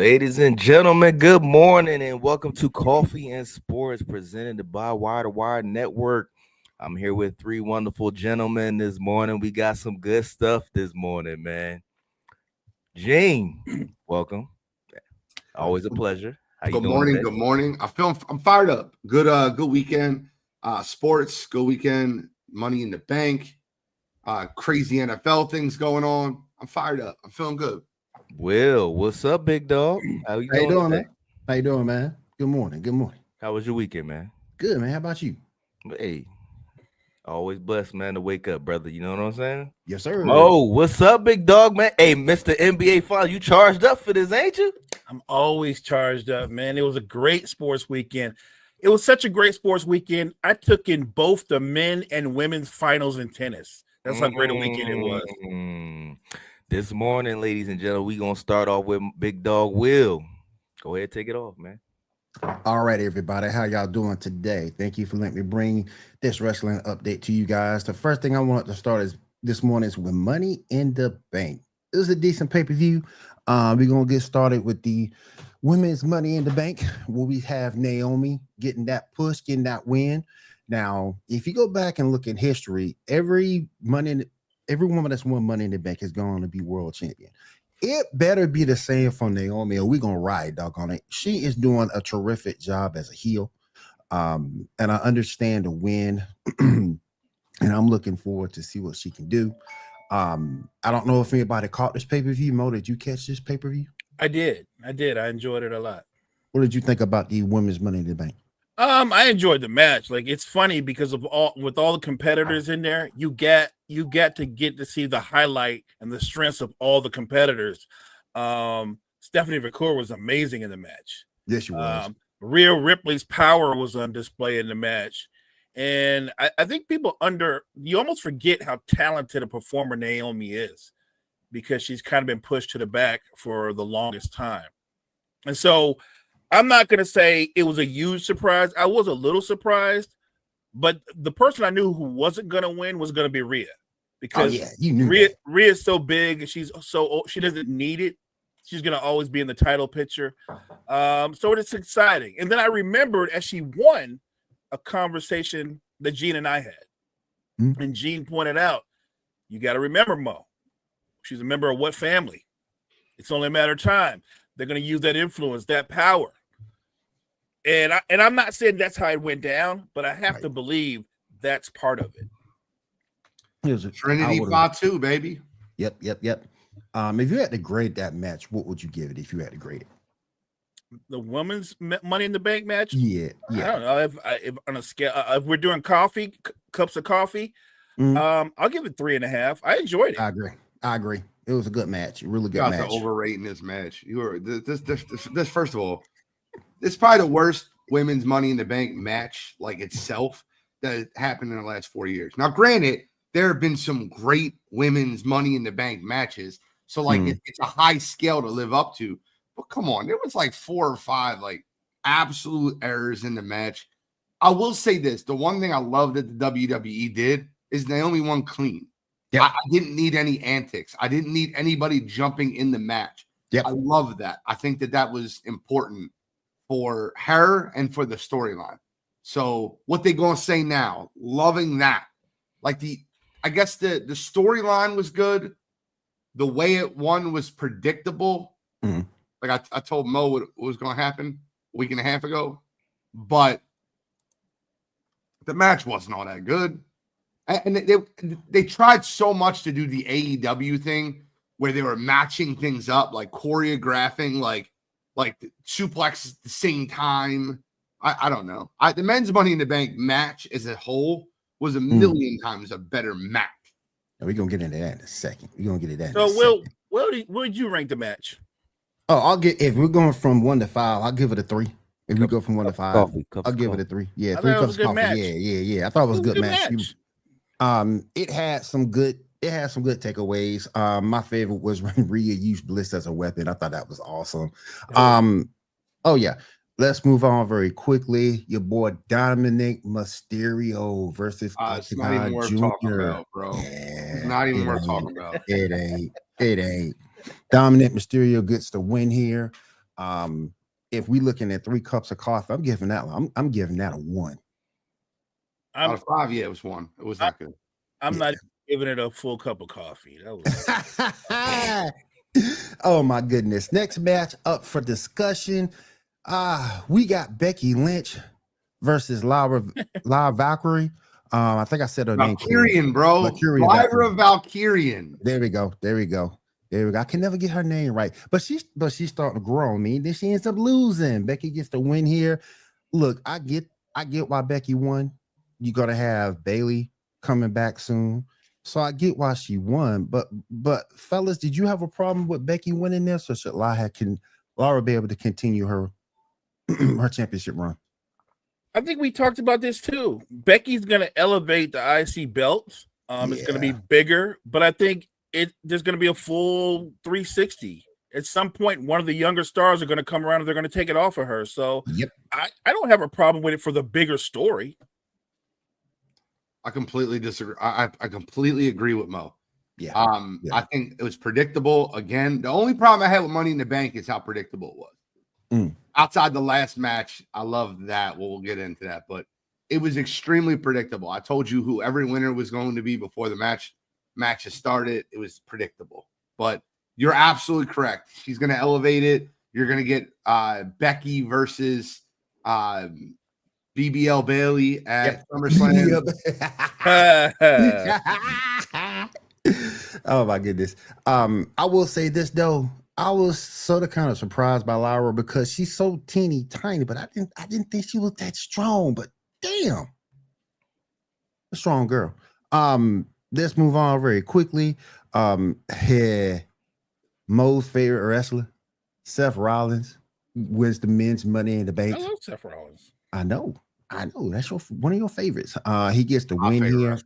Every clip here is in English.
Ladies and gentlemen, good morning and welcome to Coffee and Sports presented by Wire to Wire Network. I'm here with three wonderful gentlemen this morning. We got some good stuff this morning, man. Gene, welcome. Always a pleasure. How you Good doing morning. today? Good morning. I'm fired up. Good weekend. Sports, good weekend. Money in the bank. Crazy NFL things going on. I'm fired up. I'm feeling good. Will, what's up, big dog? How you How you doing doing, today? man? How you doing, man? Good morning. Good morning. How was your weekend, man? Good, man. How about you? Hey, always blessed, man, to wake up, brother. You know what I'm saying? Yes, sir. Mo, what's up, big dog, man? Hey, Mr. NBA Finals, you charged up for this, ain't you? I'm always charged up, man. It was a great sports weekend. It was such a great sports weekend. I took in both the men and women's finals in tennis. That's how great a weekend it was. This morning, ladies and gentlemen, we gonna start off with Big Dog Will. Go ahead, take it off, man. All right, everybody. How y'all doing today? Thank you for letting me bring this wrestling update to you guys. The first thing I want to start is this morning is with Money in the Bank. It was a decent pay-per-view. We're gonna get started with the women's Money in the Bank, where we have Naomi getting that push, getting that win. Now, if you go back and look at history, every woman that's won Money in the Bank is going to be world champion. It better be the same for Naomi, or we're gonna ride dog on it. She is doing a terrific job as a heel. And I understand the win, and I'm looking forward to see what she can do. I don't know if anybody caught this pay-per-view. Mo, did you catch this pay-per-view? I did. I enjoyed it a lot. What did you think about the women's Money in the Bank? I enjoyed the match. Like, it's funny because of all the competitors in there, you get to see the highlight and the strengths of all the competitors. Stephanie McCool was amazing in the match. Yes, she was. Rhea Ripley's power was on display in the match. And I think you almost forget how talented a performer Naomi is, because she's kind of been pushed to the back for the longest time. And so I'm not going to say it was a huge surprise. I was a little surprised, but the person I knew who wasn't going to win was going to be Rhea, because you knew Rhea is so big and she's so old, she doesn't need it. She's going to always be in the title picture. So it's exciting. And then I remembered, as she won, a conversation that Gene and I had. Mm-hmm. And Gene pointed out, you got to remember, Mo, she's a member of what family? It's only a matter of time. They're going to use that influence, that power. And I'm not saying that's how it went down, but I have to believe that's part of it. Trinity Fatu, baby. Yep. If you had to grade that match, what would you give it if you had to grade it? The women's Money in the Bank match? Yeah. I don't know if on a scale, if we're doing cups of coffee, I'll give it 3.5. I enjoyed it. I agree. It was a good match. A really good match. Overrating this match. You were this first of all, this is probably the worst women's Money in the Bank match, like itself, that happened in the last 4 years. Now, granted, there have been some great women's Money in the Bank matches, so like it's a high scale to live up to. But come on, there was like 4 or 5 like absolute errors in the match. I will say this: the one thing I love that the WWE did is Naomi won clean. Yep. I didn't need any antics. I didn't need anybody jumping in the match. Yep. I love that. I think that was important for her and for the storyline. So what they gonna say now? Loving that. Like I guess the storyline was good. The way it won was predictable. Mm-hmm. Like I told Mo what was going to happen a week and a half ago, but the match wasn't all that good. And they tried so much to do the AEW thing where they were matching things up, like choreographing, like suplex at the same time. I don't know. The men's Money in the Bank match as a whole was a million times a better match. We're going to get into that in a second. So, where would you rank the match? Oh, if we're going from 1 to 5, I'll give it a 3. If we go from 1 to 5, I'll give it a 3. Yeah, 3 cups of coffee. Yeah. I thought it was a good match. It had some good takeaways. My favorite was when Rhea used Bliss as a weapon. I thought that was awesome. Let's move on very quickly. Your boy Dominic Mysterio versus it's not even worth talking about, bro. Yeah, it's not even worth talking about. It ain't. Dominic Mysterio gets the win here. If we looking at 3 cups of coffee, I'm giving that one. I'm giving that a 1. Out of 5, yeah, it was 1. It was not good. I'm not giving it a full cup of coffee. That was Oh my goodness. Next match up for discussion. We got Becky Lynch versus Lyra Valkyrie. I think I said her name. Valkyrian, bro. Lyra Valkyrian. There we go. I can never get her name right, but she's starting to grow on me. Then she ends up losing. Becky gets the win here. Look, I get why Becky won. You're gonna have Bailey coming back soon, so I get why she won. But fellas, did you have a problem with Becky winning this, or should Lyra be able to continue her her championship run? I think we talked about this too. Becky's going to elevate the IC belt. It's going to be bigger, but I think there's going to be a full 360. At some point, one of the younger stars are going to come around and they're going to take it off of her. So I don't have a problem with it for the bigger story. I completely disagree. I completely agree with Mo. Yeah. I think it was predictable. Again, the only problem I had with Money in the Bank is how predictable it was. Outside the last match, I love that. Well, we'll get into that, but it was extremely predictable. I told you who every winner was going to be before the matches started. It was predictable, but you're absolutely correct. She's going to elevate it. You're going to get Becky versus BBL Bailey at SummerSlam. Oh my goodness. I will say this though. I was sort of kind of surprised by Lyra because she's so teeny tiny, but I didn't think she was that strong. But damn, a strong girl. Let's move on very quickly. Mo's favorite wrestler, Seth Rollins, wins the men's Money in the Bank. I love Seth Rollins. I know. That's one of your favorites. He gets the win here,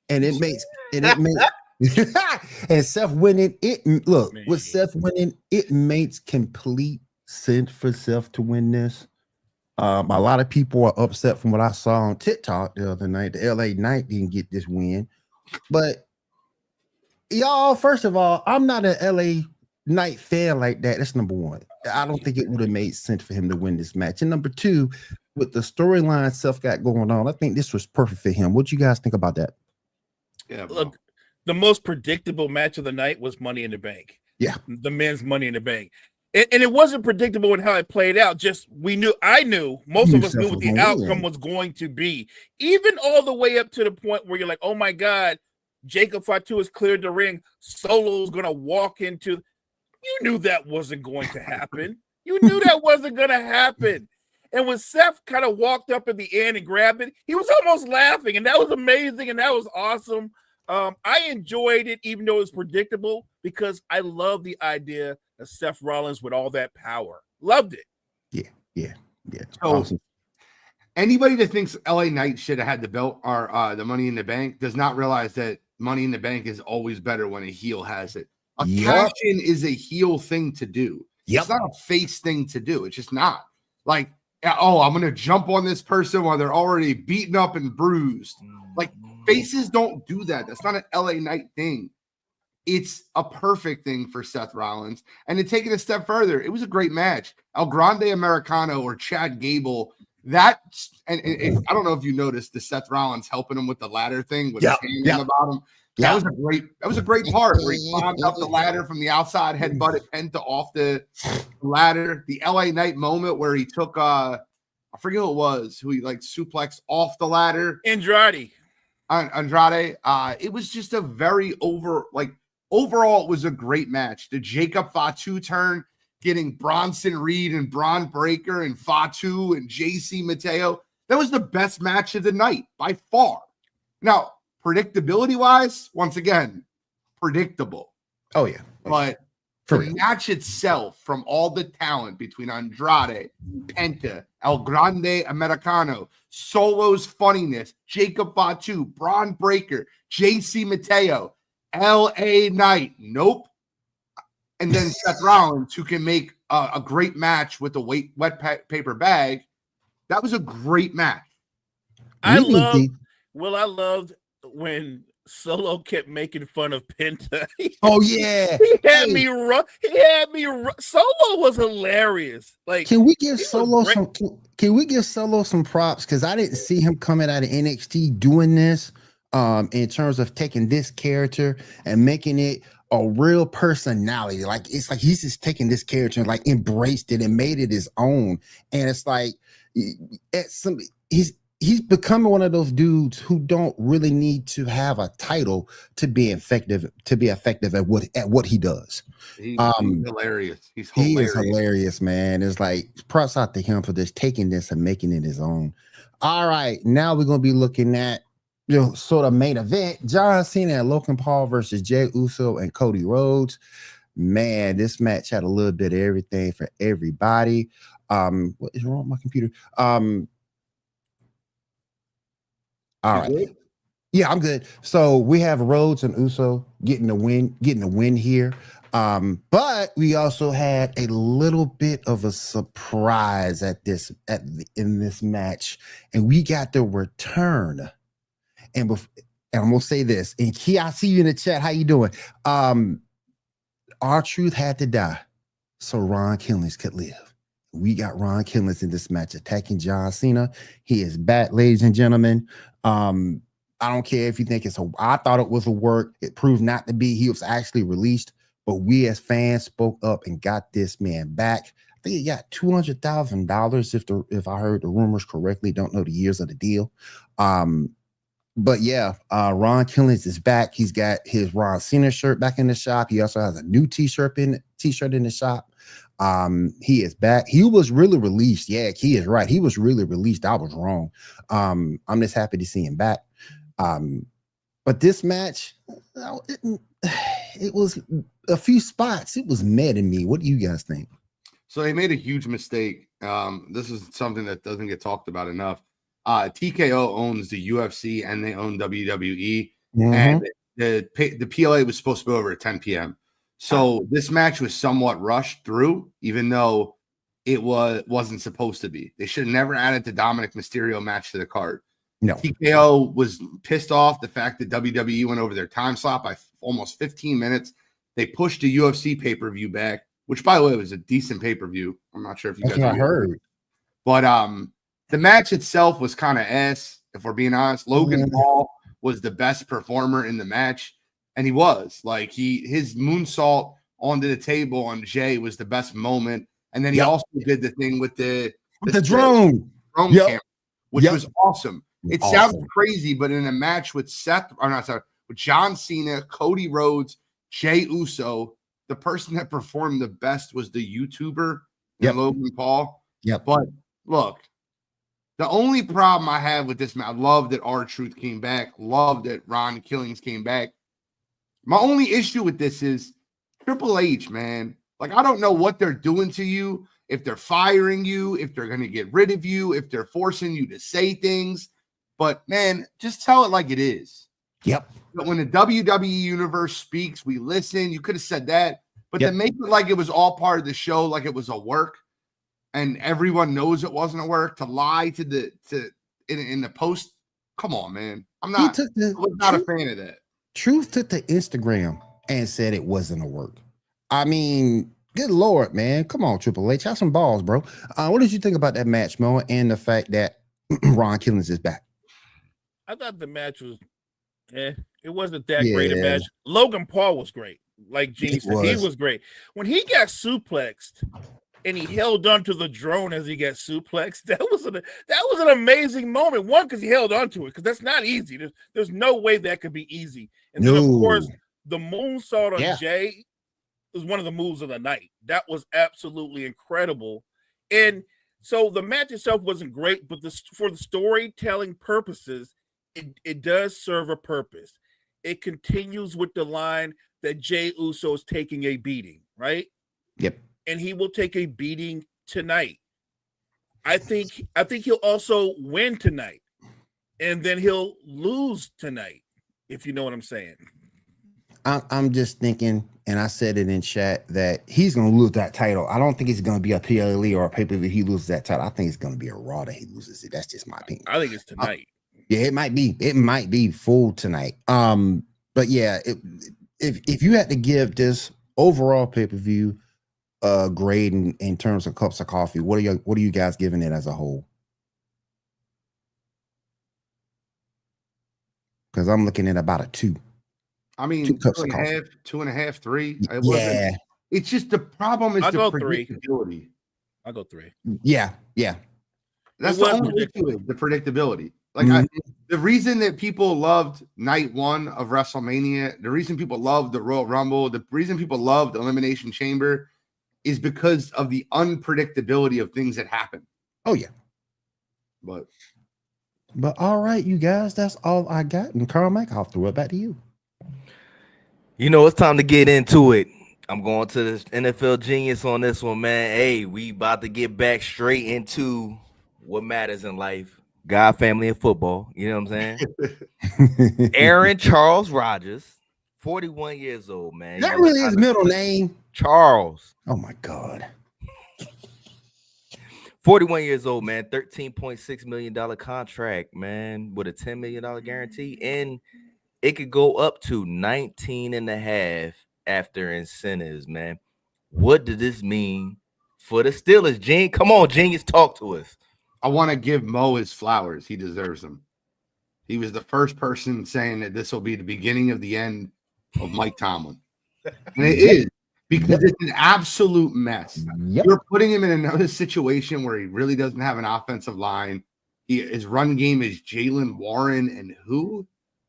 and it makes and Seth winning it. Look, with Seth winning, it makes complete sense for Seth to win this. A lot of people are upset from what I saw on TikTok the other night. The LA Knight didn't get this win, but y'all, first of all, I'm not an LA Knight fan like that. That's number one. I don't think it would have made sense for him to win this match. And number two, with the storyline Seth got going on, I think this was perfect for him. What you guys think about that? Yeah, look, the most predictable match of the night was Money in the Bank. Yeah, the men's Money in the Bank, and it wasn't predictable in how it played out. Just I knew most of us knew what the outcome was going to be, even all the way up to the point where you're like, oh my God, Jacob Fatu has cleared the ring. Solo's gonna walk into. You knew that wasn't going to happen. You knew that wasn't going to happen. And when Seth kind of walked up at the end and grabbed it, he was almost laughing, and that was amazing, and that was awesome. I enjoyed it, even though it was predictable, because I love the idea of Seth Rollins with all that power. Loved it. Yeah. So, awesome. Anybody that thinks LA Knight should have had the belt or the Money in the Bank does not realize that Money in the Bank is always better when a heel has it. A cash-in is a heel thing to do. It's not a face thing to do. It's just not. Like, oh, I'm going to jump on this person while they're already beaten up and bruised. Like, faces don't do that. That's not an LA Knight thing. It's a perfect thing for Seth Rollins. And to take it a step further, it was a great match. El Grande Americano or Chad Gable, and I don't know if you noticed the Seth Rollins helping him with the ladder thing with his hand on the bottom. That was a great part where he climbed up the ladder from the outside, headbutted Penta off the ladder. The LA Knight moment where he took I forget who it was, who he like suplexed off the ladder. Andrade. It was just a very overall, it was a great match. The Jacob Fatu turn, getting Bronson Reed and Braun Breaker and Fatu and JC Mateo. That was the best match of the night by far. Now, predictability wise, once again, predictable. Oh yeah. But the match itself, from all the talent between Andrade, Penta, El Grande Americano, Solo's funniness, Jacob Fatu, Braun Breaker, JC Mateo, LA Knight, nope. And then Seth Rollins, who can make a great match with a wet paper bag. That was a great match. I loved when Solo kept making fun of Penta. Oh yeah. He had Hey. me run. He had me run. Solo was hilarious. Like, Can we give he was Solo great. some? Can we give Solo some props? Because I didn't see him coming out of NXT doing this. In terms of taking this character and making it a real personality, like it's like he's just taking this character and like embraced it and made it his own. And it's like he's becoming one of those dudes who don't really need to have a title to be effective at what he does. He's Um, hilarious. He's He hilarious. is hilarious, man. It's like props out to him for just taking this and making it his own. All right, now we're gonna be looking at sort of main event. John Cena and Logan Paul versus Jey Uso and Cody Rhodes. Man, this match had a little bit of everything for everybody. What is wrong with my computer? All right. Good? Yeah, I'm good. So we have Rhodes and Uso getting the win here. But we also had a little bit of a surprise in this match, and we got the return. And I'm gonna say this, and Key, I see you in the chat. How you doing? R-Truth had to die so Ron Killings could live. We got Ron Killings in this match attacking John Cena. He is back, ladies and gentlemen. I don't care if you think I thought it was a work. It proved not to be. He was actually released, but we as fans spoke up and got this man back. I think he got $200,000 if I heard the rumors correctly. Don't know the years of the deal. But yeah, Ron Killings is back. He's got his Ron Cena shirt back in the shop. He also has a new t-shirt in the shop. He is back. He was really released. Yeah, he is right. He was really released. I was wrong. I'm just happy to see him back. But this match, it was a few spots. It was mad in me. What do you guys think? So they made a huge mistake. This is something that doesn't get talked about enough. TKO owns the UFC and they own WWE, and the PLA was supposed to be over at 10 p.m. So this match was somewhat rushed through, even though it wasn't supposed to be. They should have never added the Dominic Mysterio match to the card. No. TKO was pissed off the fact that WWE went over their time slot by almost 15 minutes. They pushed the UFC pay-per-view back, which, by the way, was a decent pay-per-view. I'm not sure if you guys heard. But the match itself was kind of ass, if we're being honest. Logan Paul was the best performer in the match, and he was. Like, his moonsault onto the table on Jey was the best moment. And then he also did the thing with the drone camera, which was awesome. It sounds Awesome. crazy, but in a match with with John Cena, Cody Rhodes, Jey Uso, the person that performed the best was the YouTuber, Logan Paul. Yep. But look, the only problem I have with this match, I love that R-Truth came back, love that Ron Killings came back. My only issue with this is Triple H, man. Like, I don't know what they're doing to you, if they're firing you, if they're going to get rid of you, if they're forcing you to say things. But, man, just tell it like it is. Yep. But when the WWE universe speaks, we listen. You could have said that. But to make it like it was all part of the show, like it was a work, and everyone knows it wasn't a work, to lie to in the post. Come on, man. I was not a fan of that. Truth took to Instagram and said it wasn't a work. I mean, good Lord, man. Come on, Triple H. Have some balls, bro. What did you think about that match, Mo, and the fact that Ron Killings is back? I thought the match was, it wasn't that great a match. Logan Paul was great. Like Gene said, he was great. When he got suplexed and he held onto the drone as he got suplexed, that was an amazing moment. One, because he held onto it, because that's not easy. There's no way that could be easy. And then, of course, the moonsault on Jey was one of the moves of the night. That was absolutely incredible. And so the match itself wasn't great, but for the storytelling purposes, it does serve a purpose. It continues with the line that Jey Uso is taking a beating, right? Yep. And he will take a beating tonight. I think he'll also win tonight, and then he'll lose tonight, if you know what I'm saying. I'm just thinking, and I said it in chat, that he's going to lose that title. I don't think it's going to be a PLE or a pay-per-view he loses that title. I think it's going to be a Raw that he loses it. That's just my opinion. I think it's tonight. Yeah, it might be. It might be full tonight. But yeah, if you had to give this overall pay-per-view grade in terms of cups of coffee, what are you guys giving it as a whole? Because I'm looking at about a 2. I mean, 2 cups of coffee. 2.5, 3. It Yeah. wasn't. It's just the problem is I'll the go 3. predictability. I'll go 3. Yeah. That's It the was only issue is the predictability. Like the reason that people loved night 1 of WrestleMania, the reason people loved the Royal Rumble, the reason people loved Elimination Chamber is because of the unpredictability of things that happen. Oh yeah. But all right, you guys, that's all I got. And Carl Mike, I'll throw it back to you. You know, it's time to get into it. I'm going to this NFL Genius on this one, man. Hey, we about to get back straight into what matters in life. God, family, and football. You know what I'm saying? Aaron Charles Rodgers, 41 years old, man. That really his middle name? Charles. Oh my God. 41 years old, man. $13.6 million contract, man, with a $10 million guarantee. And it could go up to 19 and a half after incentives, man. What does this mean for the Steelers, Gene? Come on, Genius, talk to us. I want to give Mo his flowers. He deserves them. He was the first person saying that this will be the beginning of the end of Mike Tomlin. And it is, because it's an absolute mess. Yep. You're putting him in another situation where he really doesn't have an offensive line. His run game is Jalen Warren and who?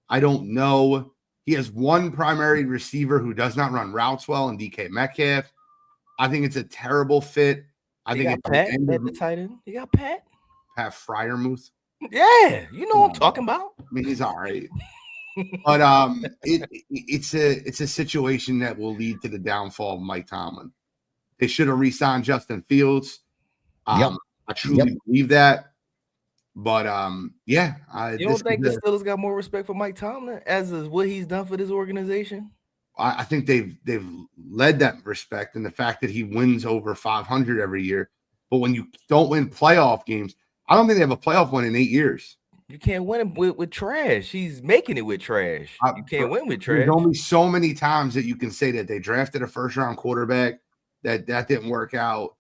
I don't know. He has one primary receiver who does not run routes well, and DK Metcalf. I think it's a terrible fit. I think it's Pat at the tight end. You got Pat Freiermuth. Yeah, you know what I'm talking about. I mean, he's all right. But it's a situation that will lead to the downfall of Mike Tomlin. They should have re-signed Justin Fields. Yep. I truly believe that. But yeah, you don't think the Steelers got more respect for Mike Tomlin as is what he's done for this organization? I think they've led that respect in the fact that he wins over 500 every year. But when you don't win playoff games, I don't think they have a playoff win in 8 years. You can't win with trash. He's making it with trash. You can't win with trash. There's only so many times that you can say that they drafted a first-round quarterback that didn't work out.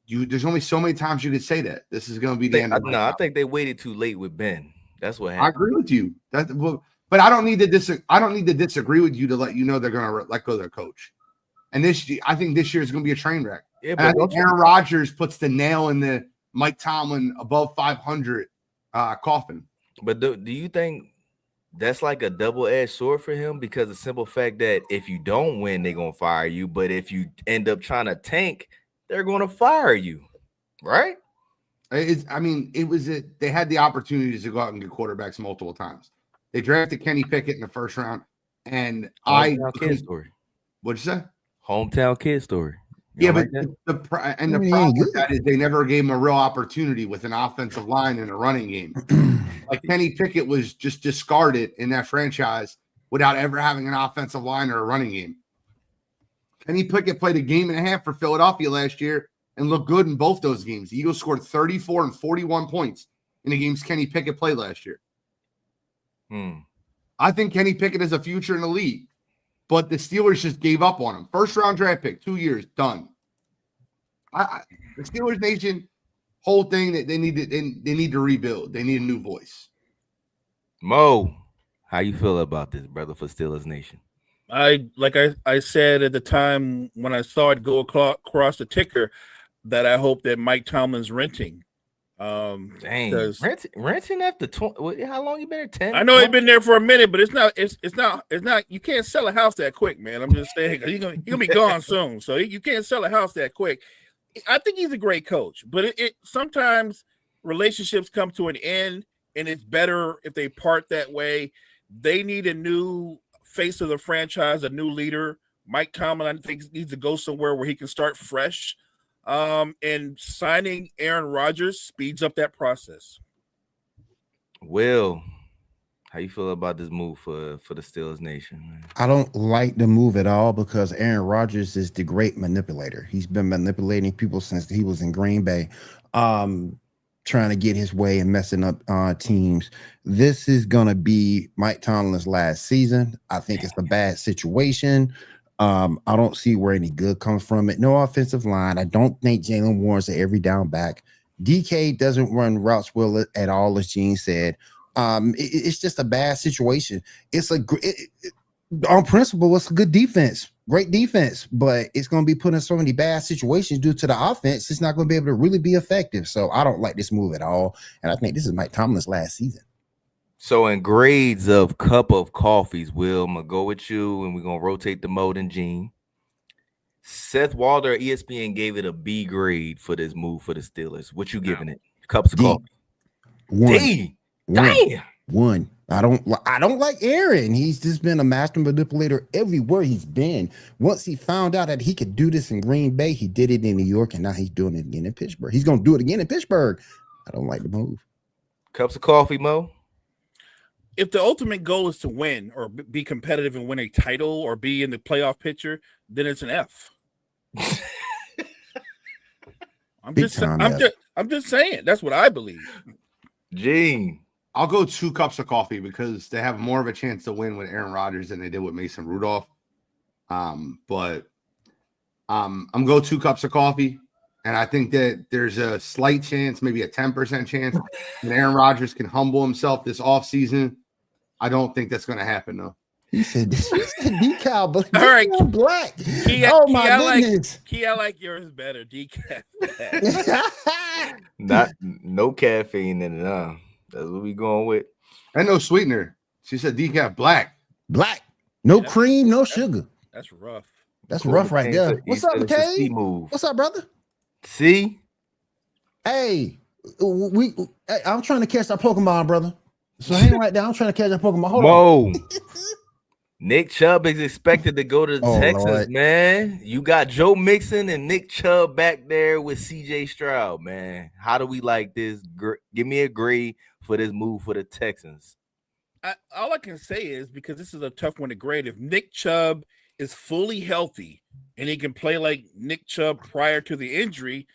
There's only so many times you could say that. This is going to be the end. I think they waited too late with Ben. That's what happened. I agree with you. But I don't need to disagree with you to let you know they're going to let go of their coach. And I think this year is going to be a train wreck. Yeah, but I think Aaron Rodgers puts the nail in the Mike Tomlin above 500 coffin. But do you think that's like a double-edged sword for him? Because the simple fact that if you don't win, they're going to fire you. But if you end up trying to tank, they're going to fire you, right? They had the opportunities to go out and get quarterbacks multiple times. They drafted Kenny Pickett in the first round, and kid story. What'd you say? Hometown kid story. Yeah, but the problem with that is they never gave him a real opportunity with an offensive line and a running game. Like Kenny Pickett was just discarded in that franchise without ever having an offensive line or a running game. Kenny Pickett played a game and a half for Philadelphia last year and looked good in both those games. The Eagles scored 34 and 41 points in the games Kenny Pickett played last year. I think Kenny Pickett has a future in the league, but the Steelers just gave up on him. First round draft pick, 2 years, done. The Steelers Nation whole thing that they need to rebuild. They need a new voice. Mo, how you feel about this, brother, for Steelers Nation? I said at the time when I saw it go across the ticker that I hope that Mike Tomlin's renting. Dang, renting after 20. How long you been there? 10? I know he's been there for a minute, but it's not. You can't sell a house that quick, man. I'm just saying you're gonna be gone soon, so you can't sell a house that quick. I think he's a great coach, but it sometimes relationships come to an end, and it's better if they part that way. They need a new face of the franchise, a new leader. Mike Tomlin, I think, needs to go somewhere where he can start fresh. And signing Aaron Rodgers speeds up that process. Will, how you feel about this move for the Steelers Nation, man? I don't like the move at all because Aaron Rodgers is the great manipulator. He's been manipulating people since he was in Green Bay. trying to get his way and messing up teams. This is gonna be Mike Tomlin's last season. I think it's a bad situation. I don't see where any good comes from it. No offensive line. I don't think Jalen Warren's an every down back. DK doesn't run routes well at all, as Gene said. It's just a bad situation. It's on principle, it's a good defense, great defense, but it's going to be put in so many bad situations due to the offense. It's not going to be able to really be effective. So I don't like this move at all, and I think this is Mike Tomlin's last season. So in grades of cup of coffees, Will, I'm gonna go with you, and we're gonna rotate the mode and Gene. Seth Walder, ESPN gave it a B grade for this move for the Steelers. What you giving it? Cups of D. coffee. One. D. One. Damn. One. I don't like Aaron. He's just been a master manipulator everywhere he's been. Once he found out that he could do this in Green Bay, he did it in New York, and now he's doing it again in Pittsburgh. He's gonna do it again in Pittsburgh. I don't like the move. Cups of coffee, Mo. If the ultimate goal is to win or be competitive and win a title or be in the playoff picture, then it's an F. I'm just saying. That's what I believe. Gene. I'll go 2 cups of coffee because they have more of a chance to win with Aaron Rodgers than they did with Mason Rudolph. But I'm go 2 cups of coffee, and I think that there's a slight chance, maybe a 10% chance, that Aaron Rodgers can humble himself this offseason. I don't think that's going to happen, though. He said decal, but all right, black. Oh my goodness. I like yours better. Decaf. No caffeine in it. That's what we going with. And no sweetener. She said decaf black. Black. No cream, no sugar. That's rough. That's rough right there. What's up, McKay? What's up, brother? See? Hey, I'm trying to catch that Pokemon, brother. So hang right down. I'm trying to catch that Pokemon. Hold on. Nick Chubb is expected to go to the Texans, Lord. Man. You got Joe Mixon and Nick Chubb back there with CJ Stroud, man. How do we like this? Give me a grade for this move for the Texans. All I can say is, because this is a tough one to grade, if Nick Chubb is fully healthy and he can play like Nick Chubb prior to the injury,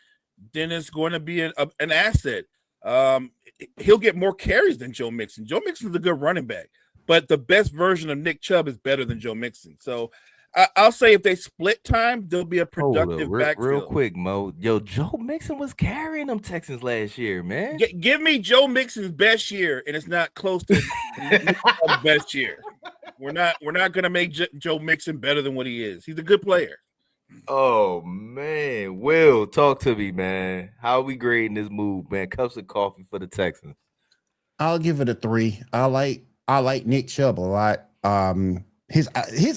then it's going to be an asset. He'll get more carries than Joe Mixon. Joe Mixon's a good running back, but the best version of Nick Chubb is better than Joe Mixon. So I'll say if they split time, there'll be a productive backfield. Real quick, Mo. Yo, Joe Mixon was carrying them Texans last year, man. Give me Joe Mixon's best year, and it's not close to Chubb's best year. We're not going to make Joe Mixon better than what he is. He's a good player. Oh, man. Will, talk to me, man. How are we grading this move, man? Cups of coffee for the Texans. I'll give it a 3. I like Nick Chubb a lot. His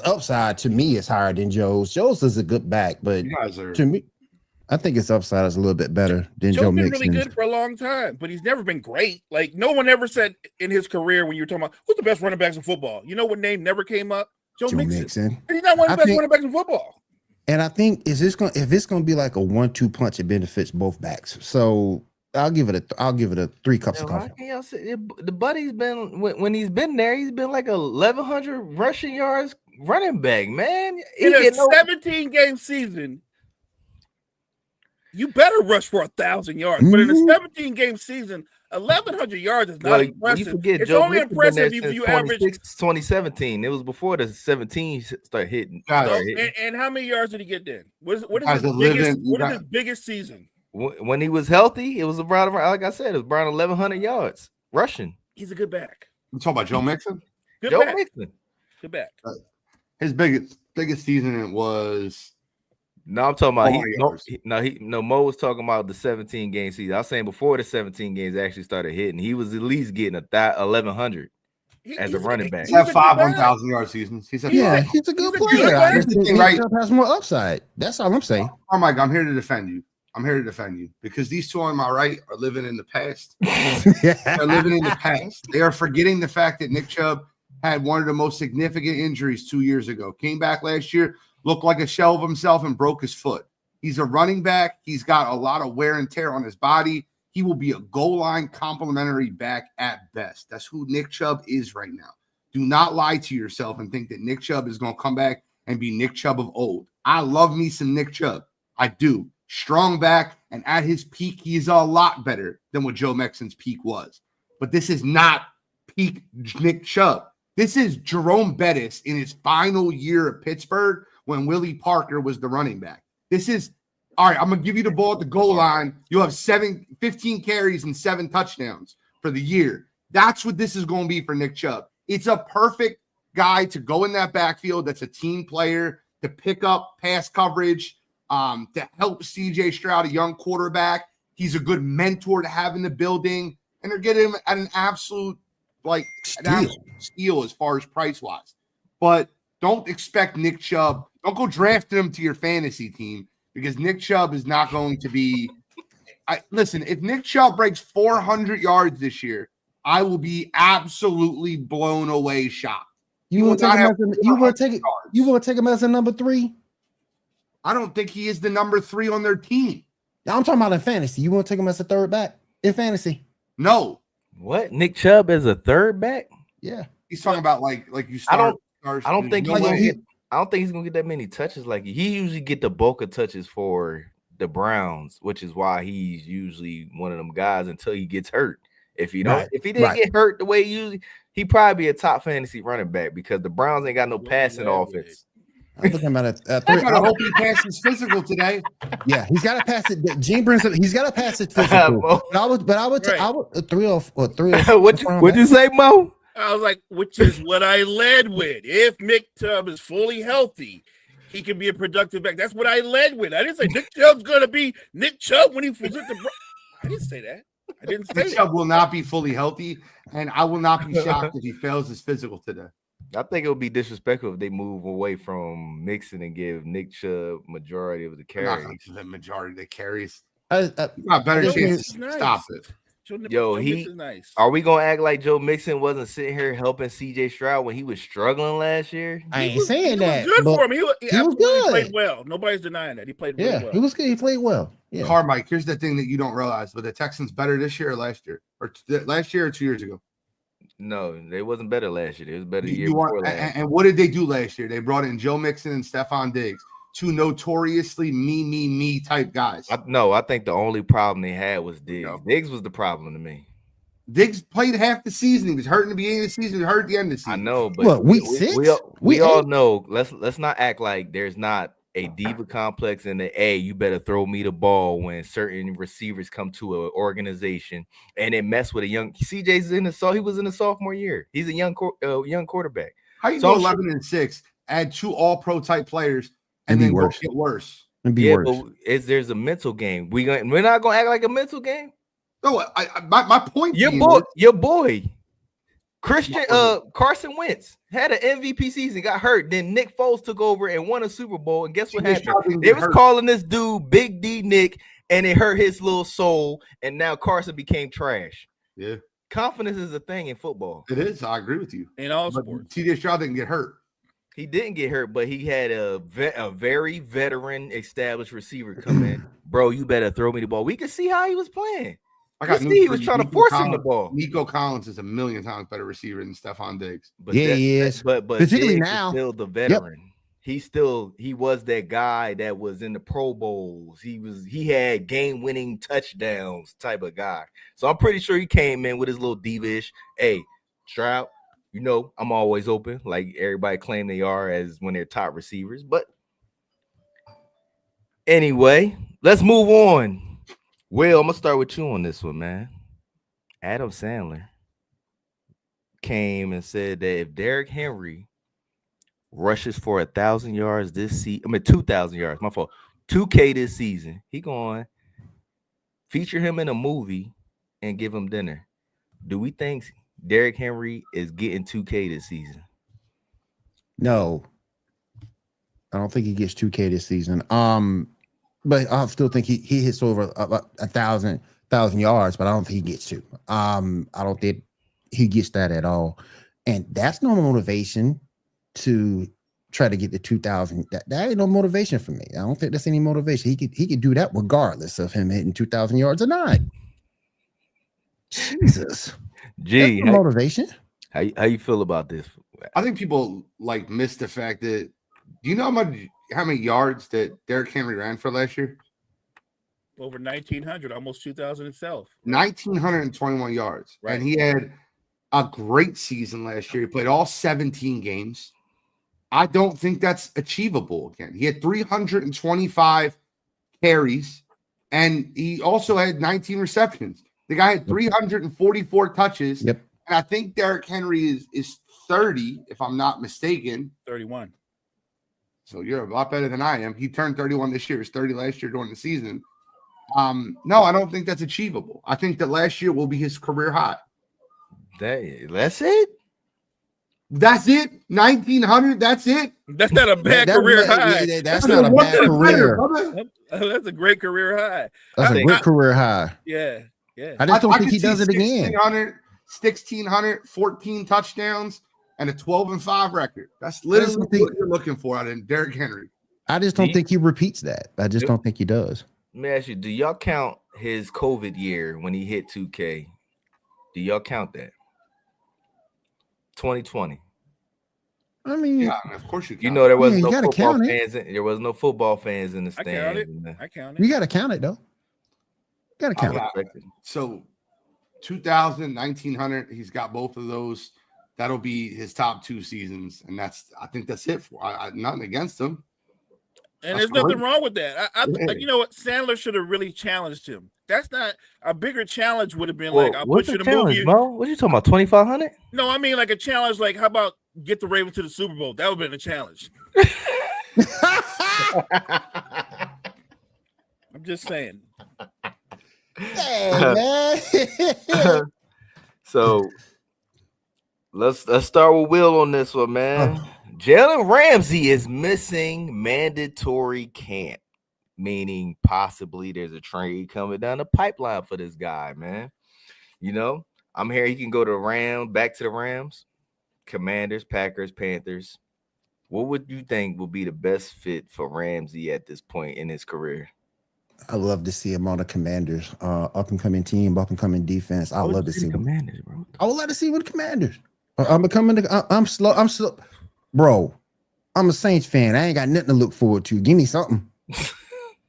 upside to me is higher than Joe's. Joe's is a good back, but to me, I think his upside is a little bit better than Joe Mixon. Joe's been really good for a long time, but he's never been great. Like, no one ever said in his career when you were talking about who's the best running backs in football. You know what name never came up? Joe Mixon. And he's not one of the best running backs in football. And I think if it's gonna be like a 1-2 punch, it benefits both backs. So I'll give it a 3 cups of coffee. How can y'all say the buddy's been when he's been there, he's been like 1,100 rushing yards running back, man. In a 17-game season, you better rush for 1,000 yards. But in a 17-game season, 1,100 yards is not impressive. You forget, it's Joe only impressive if you average 2017. It was before the 17 started hitting. And how many yards did he get then? What is his biggest season? When he was healthy, it was around, like I said, it was around 1,100 yards rushing. He's a good back. You talking about Joe Mixon? Joe Mixon. Good back. His biggest season was. No, I'm talking about Mo was talking about the 17-game season. I was saying before the 17 games actually started hitting, he was at least getting 1,100 as a running back. He's had 5 1,000-yard seasons. He's a good player. I think right has more upside. That's all I'm saying. Oh my God, I'm here to defend you. Because these two on my right are living in the past. They're living in the past. They are forgetting the fact that Nick Chubb had one of the most significant injuries 2 years ago. Came back last year, looked like a shell of himself, and broke his foot. He's a running back. He's got a lot of wear and tear on his body. He will be a goal line complimentary back at best. That's who Nick Chubb is right now. Do not lie to yourself and think that Nick Chubb is going to come back and be Nick Chubb of old. I love me some Nick Chubb. I do. strong back, and at his peak, he's a lot better than what Joe Mixon's peak was. But this is not peak Nick Chubb. This is Jerome Bettis in his final year at Pittsburgh when Willie Parker was the running back. This is, all right, I'm going to give you the ball at the goal line. You'll have 15 carries and 7 touchdowns for the year. That's what this is going to be for Nick Chubb. It's a perfect guy to go in that backfield that's a team player, to pick up pass coverage, to help CJ Stroud, a young quarterback. He's a good mentor to have in the building, and they're getting him at an absolute steal as far as price-wise. But don't expect Nick Chubb. Don't go drafting him to your fantasy team because Nick Chubb is not going to be listen, if Nick Chubb breaks 400 yards this year, I will be absolutely blown away shocked. You want to take him as a number 3? I don't think he is the number 3 on their team. I'm talking about in fantasy. You want to take him as a third back in fantasy? No. What? Nick Chubb as a third back? Yeah. He's talking about like you start. I don't think he's gonna get that many touches. Like he usually get the bulk of touches for the Browns, which is why he's usually one of them guys until he gets hurt. If he didn't get hurt the way he probably be a top fantasy running back because the Browns ain't got no passing offense. I'm talking about a 3. I hope he passes physical today. Yeah, he's got to pass it. Gene brings it. He's got to pass it physical. I would 3 or 3. What'd you say, Mo? I was like, which is what I led with. If Nick Chubb is fully healthy, he can be a productive back. That's what I led with. I didn't say Nick Chubb's going to be Nick Chubb when he was at the. I didn't say that. I didn't say Nick Chubb will not be fully healthy, and I will not be shocked if he fails his physical today. I think it would be disrespectful if they move away from Mixon and give Nick Chubb majority of the carries. The majority of the carries. Not better chance to stop it. Nice. Are we gonna act like Joe Mixon wasn't sitting here helping CJ Stroud when he was struggling last year? I ain't saying that. Good for him. He was good. He played well. Nobody's denying that. He played really well. He was good. He played well. Yeah. Carmike, here's the thing that you don't realize: were the Texans better this year or last year, or last year or 2 years ago? No, they wasn't better last year. It was better the year before last. And what did they do last year? They brought in Joe Mixon and Stephon Diggs, 2 notoriously me type guys. I think the only problem they had was Diggs. No. Diggs was the problem to me. Diggs played half the season. He was hurt in the beginning of the season. He was hurt at the end of the season. I know, but week 6? We all know. Let's not act like there's not a diva complex in the you better throw me the ball when certain receivers come to an organization and it mess with a young CJ's he was in the sophomore year. He's a young quarterback. How you go 11-6, add 2 all-pro type players, and then get worse? But there's a mental game. We're not gonna act like a mental game. No, my point. Your boy, Carson Wentz had an MVP season, got hurt. Then Nick Foles took over and won a Super Bowl. And guess what happened? They was calling this dude Big D Nick, and it hurt his little soul. And now Carson became trash. Yeah, confidence is a thing in football. It is. I agree with you. In all sports, CJ Stroud didn't get hurt. He didn't get hurt, but he had a very veteran, established receiver come in. Bro, you better throw me the ball. We could see how he was playing. He was trying to force him the ball. Nico Collins is a million times better receiver than Stephon Diggs. But he is. But particularly Diggs now, is still the veteran. Yep. He was that guy that was in the Pro Bowls. He had game-winning touchdowns type of guy. So I'm pretty sure he came in with his little diva-ish. Hey, Stroud, I'm always open, like everybody claim they are as when they're top receivers. But anyway, let's move on. Will, I'm gonna start with you on this one, man. Adam Sandler came and said that if Derrick Henry rushes for 1,000 yards this season, 2,000 yards, my fault, 2K this season, he going feature him in a movie and give him dinner. Do we think Derrick Henry is getting 2K this season? No, I don't think he gets 2K this season. But I still think he hits over 1,000 yards, but I don't think he gets 2. I don't think he gets that at all, and that's no motivation to try to get the 2,000. That ain't no motivation for me. I don't think that's any motivation. He could do that regardless of him hitting 2,000 yards or not. Jesus, gee, no motivation. How you feel about this? I think people miss the fact that. Do you know how many yards that Derrick Henry ran for last year? over 1,900, almost 2,000 itself. 1,921 yards. Right. And he had a great season last year. He played all 17 games. I don't think that's achievable again. He had 325 carries, and he also had 19 receptions. The guy had 344 touches. Yep. And I think Derrick Henry is 30, if I'm not mistaken. 31. So you're a lot better than I am. He turned 31 this year. He was 30 last year during the season. No, I don't think that's achievable. I think that last year will be his career high. That's it. That's it. 1,900. That's it. That's not a bad career high. That's not a bad career. That's a great career high. That's a great career high. Yeah. Yeah. I just don't think could he see does it again. 1,600, 14 touchdowns, and a 12-5 record. That's literally what you're looking for out of Derrick Henry. I just don't think he repeats that. I just don't think he does. Let me ask you, do y'all count his COVID year when he hit 2K? Do y'all count that? 2020. I mean, Yeah, of course you can. You know there was you no gotta football count it. fans. There was no football fans in the I count it. stands. I count it. you got to count it, though. You got to count it. So 2,000, 1,900, he's got both of those. That'll be his top two seasons, and I think that's it for. Nothing against him. And That's there's nothing great. wrong with that. Yeah. You know what? Sandler should have really challenged him. That's not a bigger challenge. Would have been Well, like, I'll what's put you the to move challenge, you. Mo? What are you talking about? 2,500? No, I mean like a challenge. Like, how about get the Ravens to the Super Bowl? That would have been a challenge. I'm just saying. Hey, man. So let's start with Will on this one, man. Jalen Ramsey is missing mandatory camp, meaning possibly there's a trade coming down the pipeline for this guy, man. You know, I'm here. He can go to back to the Rams, Commanders, Packers, Panthers. What would you think would be the best fit for Ramsey at this point in his career? I love to see him on the Commanders, up and coming team, up and coming defense. I love to see him. Commanders, bro. I would love to see him with the Commanders. I'm slow, bro. I'm a Saints fan. I ain't got nothing to look forward to. Give me something.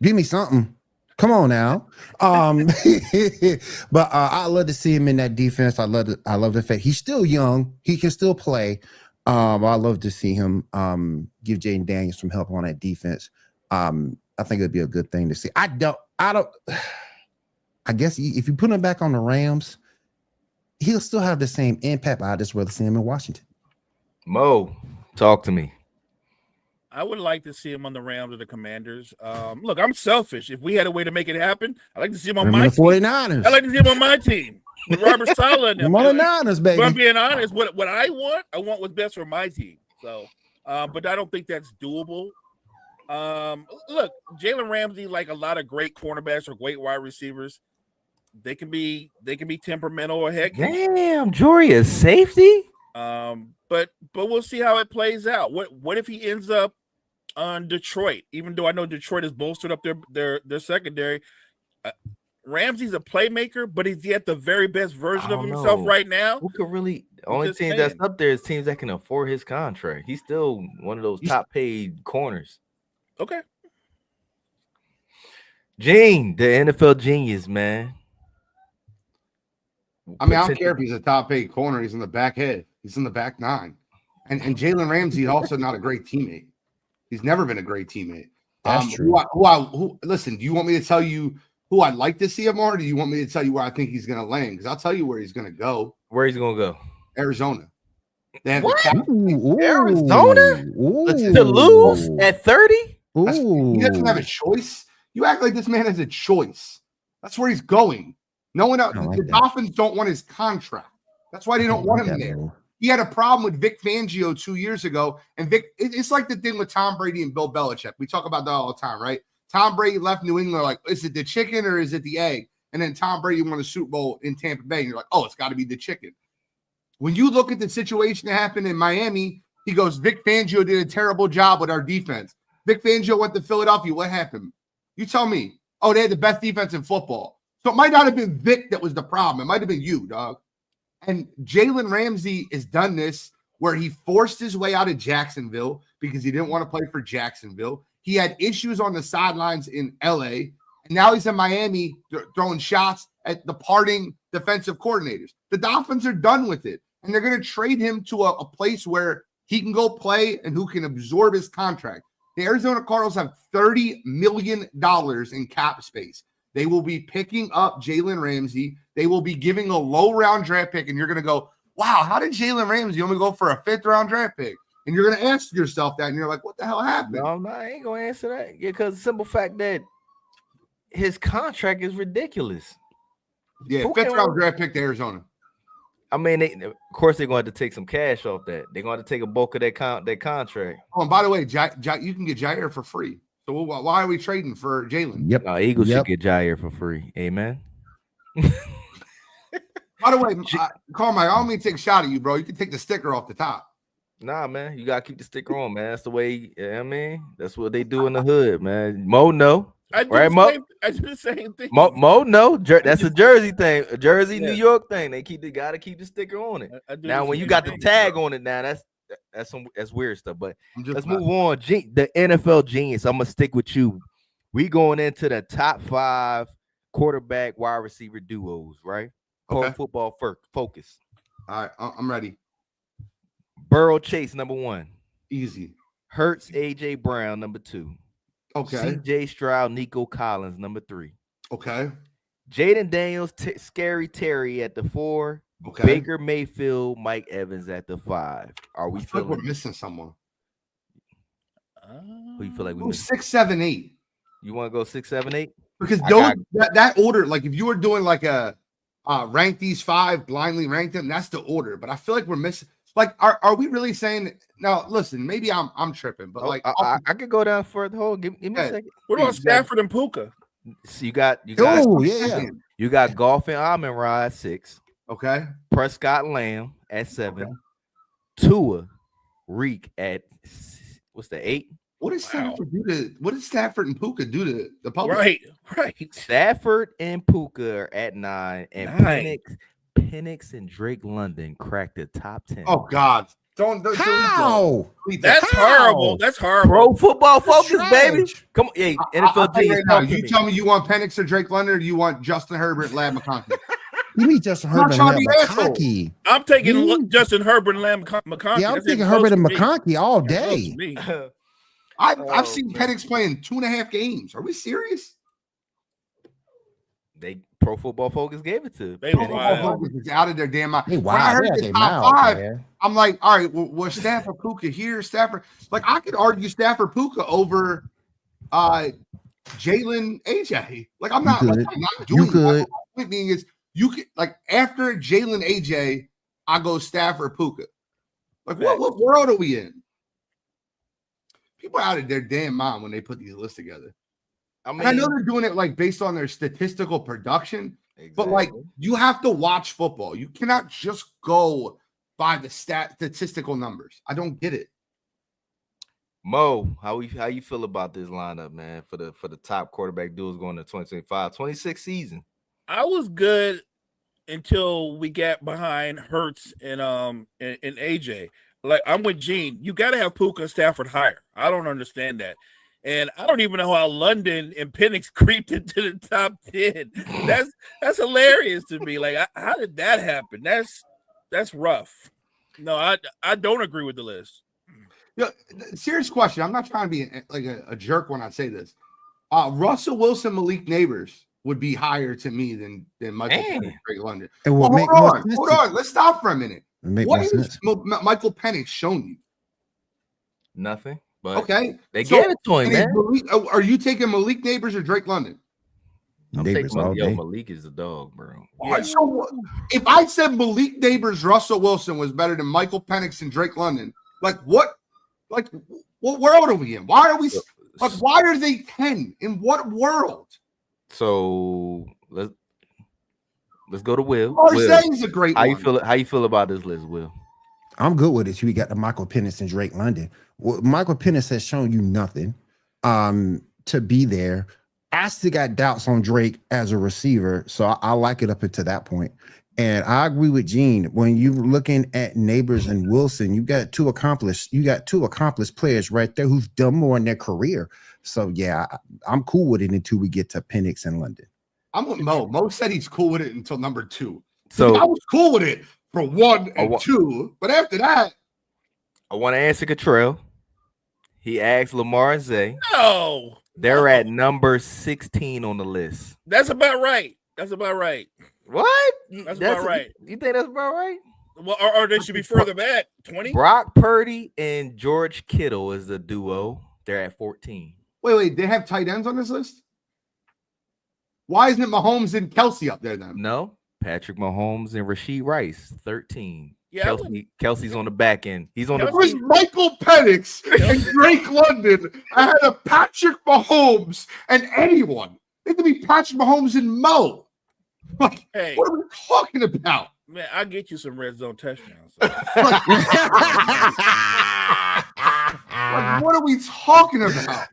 Give me something. Come on now. But I love to see him in that defense. I love the fact he's still young. He can still play. I love to see him give Jaden Daniels some help on that defense. I think it'd be a good thing to see. I guess if you put him back on the Rams, he'll still have the same impact. I'd just rather see him in Washington. Mo, talk to me. I would like to see him on the Rams or the Commanders. Look, I'm selfish. If we had a way to make it happen, I'd like to see him on my the team. 49ers. I'd like to see him on my team with Robert Saleh and them. I'm on the Niners, baby. But I'm being honest. What I want what's best for my team. So, but I don't think that's doable. Look, Jalen Ramsey, like a lot of great cornerbacks or great wide receivers, they can be temperamental or heck. Damn, Jory is safety. But we'll see how it plays out. What if he ends up on Detroit? Even though I know Detroit has bolstered up their secondary, Ramsey's a playmaker, but is he at the very best version of himself right now? Who could really? Only team that's up there is teams that can afford his contract. He's still one of those top paid corners. Okay. Gene, the NFL genius, man. I mean, I don't care if he's a top 8 corner. He's in the back head. He's in the back 9. And Jalen Ramsey also not a great teammate. He's never been a great teammate. That's true. Listen, do you want me to tell you who I'd like to see him more? Or do you want me to tell you where I think he's going to land? Because I'll tell you where he's going to go. Where he's going to go? Arizona. They have What? Arizona? To lose at 30? He doesn't have a choice. You act like this man has a choice. That's where he's going. No one else. The Dolphins don't want his contract. That's why they don't want him there. He had a problem with Vic Fangio 2 years ago. And it's like the thing with Tom Brady and Bill Belichick. We talk about that all the time, right? Tom Brady left New England like, is it the chicken or is it the egg? And then Tom Brady won the Super Bowl in Tampa Bay. And you're like, oh, it's got to be the chicken. When you look at the situation that happened in Miami, he goes, Vic Fangio did a terrible job with our defense. Vic Fangio went to Philadelphia. What happened? You tell me. Oh, they had the best defense in football. So it might not have been Vic that was the problem. It might have been you, dog. And Jalen Ramsey has done this where he forced his way out of Jacksonville because he didn't want to play for Jacksonville. He had issues on the sidelines in LA. And now he's in Miami throwing shots at the parting defensive coordinators. The Dolphins are done with it. And they're going to trade him to a place where he can go play and who can absorb his contract. The Arizona Cardinals have $30 million in cap space. They will be picking up Jalen Ramsey. They will be giving a low-round draft pick, and you're going to go, wow, how did Jalen Ramsey only go for a fifth-round draft pick? And you're going to ask yourself that, and you're like, what the hell happened? No, I ain't going to answer that. Yeah, because the simple fact that his contract is ridiculous. Yeah, fifth-round draft pick to Arizona. I mean, of course, they're going to have to take some cash off that. They're going to take a bulk of that contract. Oh, and by the way, you can get Jair for free. So why are we trading for Jalen? Yep. No, Eagles should get Jair for free. Amen. By the way, Carmine, I don't mean to take a shot at you, bro. You can take the sticker off the top. Nah, man, you gotta keep the sticker on, man. That's the way. I mean, that's what they do in the hood, man. Mo, no. I do the same thing. Mo, no. That's a Jersey thing, a Jersey, New York thing. They gotta keep the sticker on it. Now, when you got the tag on it, now that's weird stuff. But let's move on. The NFL genius. I'm gonna stick with you. We going into the top 5 quarterback wide receiver duos, right? Okay. Football focus. All right, I'm ready. Burrow Chase, number 1. Easy. Hurts AJ Brown, number 2. Okay. CJ Stroud, Nico Collins, number 3. Okay. Jaden Daniels, Scary Terry at the 4. Okay. Baker Mayfield, Mike Evans at the 5. Are we feeling like we're missing someone? Who you feel like we missing? 6, 7, 8. You want to go 6, 7, 8? Because that order, like if you were doing like a rank these 5, blindly rank them, that's the order. But I feel like we're missing. Like, are we really saying? Now, listen, maybe I'm tripping, but like I could go down further. Hold, give me a second. What about Stafford and Puka? So you got you got Goff and Amon-Ra at 6. Okay. Prescott Lamb at 7. Okay. Tua Reek at what's the 8? What does Stafford do to? What does Stafford and Puka do to the public? Right. Stafford and Puka are at 9, and Penix and Drake London cracked the top 10. Oh God! Don't how? That's horrible. That's horrible. Pro Football Focus, baby. Come on, hey, NFL right now. You tell me you want Penix or Drake London, or do you want Justin Herbert, Ladd McConkey? You mean Justin Herbert and Ladd McConkey? I'm taking Justin Herbert and Ladd McConkey. Yeah, I'm taking Herbert and McConkey all day. I've seen Penix playing 2.5 games. Are we serious? They Pro Football Focus gave it to. Pro Football Focus is out of their damn mind. When I heard the top 5, I'm like, all right, well, Stafford Puka here, Stafford. Like I could argue Stafford Puka over Jalen AJ. Like I'm not doing that. My point being is you could like after Jalen AJ, I go Stafford Puka. Like what world are we in? People out of their damn mind when they put these lists together. I mean, I know they're doing it like based on their statistical production, but like you have to watch football. You cannot just go by the statistical numbers. I don't get it. Mo, how you feel about this lineup, man? For the top quarterback duels going to 2025, 26 season. I was good until we got behind Hurts and AJ. Like I'm with Gene. You got to have Puka and Stafford higher. I don't understand that. And I don't even know how London and Penix creeped into the top 10. That's hilarious to me. Like, how did that happen? That's rough. No, I don't agree with the list. Yeah, serious question. I'm not trying to be like a jerk when I say this. Russell Wilson, Malik Neighbors would be higher to me than Michael Penix, Drake London. Hold on. Let's stop for a minute. What has Michael Penix shown you? Nothing. But okay, they gave it to him, man. Are you taking Malik Neighbors or Drake London? I'm taking Malik is a dog, bro. Yeah. So if I said Malik Neighbors, Russell Wilson was better than Michael Penix and Drake London, what world are we in? Why are they 10? In what world? So let's go to Will. Marseille's a great one. How you feel about this list, Will? I'm good with it. We got the Michael Penix and Drake London. Well, Michael Penix has shown you nothing to be there. I still got doubts on Drake as a receiver, so I like it up until that point. And I agree with Gene. When you're looking at Neighbors and Wilson, you got two accomplished players right there who've done more in their career. So yeah, I'm cool with it until we get to Penix and London. I'm with Mo. Mo said he's cool with it until number 2. So I was cool with it for 1 and 2, but after that, I want to answer Cottrell. He asked Lamar and Zay. No, They're at number 16 on the list. that's about right. That's about right. What? That's about right. You think that's about right? Well, or they should be further back. 20. Brock Purdy and George Kittle is the duo. They're at 14. wait, they have tight ends on this list? Why isn't it Mahomes and Kelsey up there then? No, Patrick Mahomes and Rasheed Rice, 13. Yeah, Kelsey's on the back end. He's on It the was Michael Penix and Drake London. I had a Patrick Mahomes and anyone. It could be Patrick Mahomes and Mo. Like, hey, what are we talking about? man, I'll get you some red zone touchdowns. Like, what are we talking about?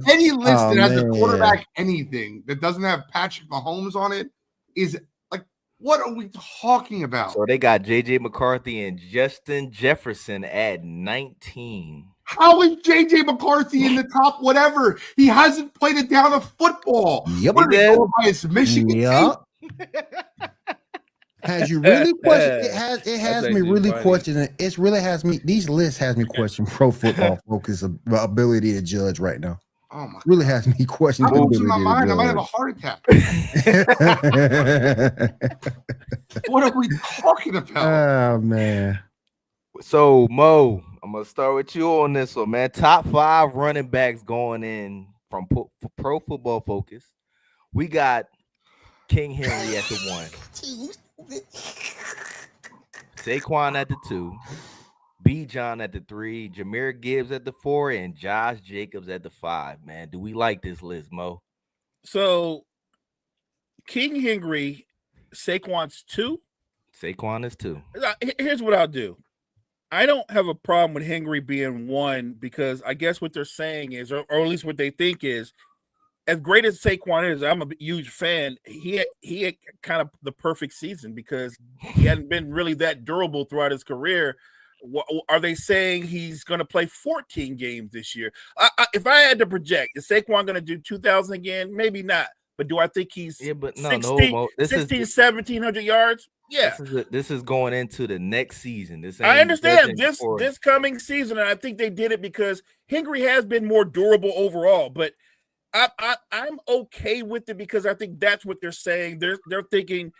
Any list Oh, that has a man. quarterback anything that doesn't have Patrick Mahomes on it is like, what are we talking about? So they got JJ McCarthy and Justin Jefferson at 19. How is JJ McCarthy in the top whatever? He hasn't played a down of football. Yep. What are they going by his Michigan Yep. Has you really questioned? It has That's me actually really funny. questioning. It really has me. These lists has me question Pro Football Focus ability to judge right now. Oh my! Really has me question I'm the losing my ability mind. I might have a heart attack. What are we talking about? Oh man. So Mo, I'm gonna start with you on this one, man. Top 5 running backs going in from Pro Football Focus. We got King Henry at the 1, Saquon at the 2, B. John at the 3, Jahmyr Gibbs at the 4, and Josh Jacobs at the 5. Man, do we like this list, Mo? So, King Henry, Saquon's 2. Saquon is 2. Here's what I'll do. I don't have a problem with Henry being 1 because I guess what they're saying is, or at least what they think is, as great as Saquon is, I'm a huge fan. He had kind of the perfect season because he hadn't been really that durable throughout his career. Are they saying he's going to play 14 games this year? If I had to project, is Saquon going to do 2,000 again? Maybe not. But do I think he's 1,700 yards? Yeah. This is going into the next season. I understand this coming season, and I think they did it because Henry has been more durable overall. But I'm okay with it because I think that's what they're saying. They're thinking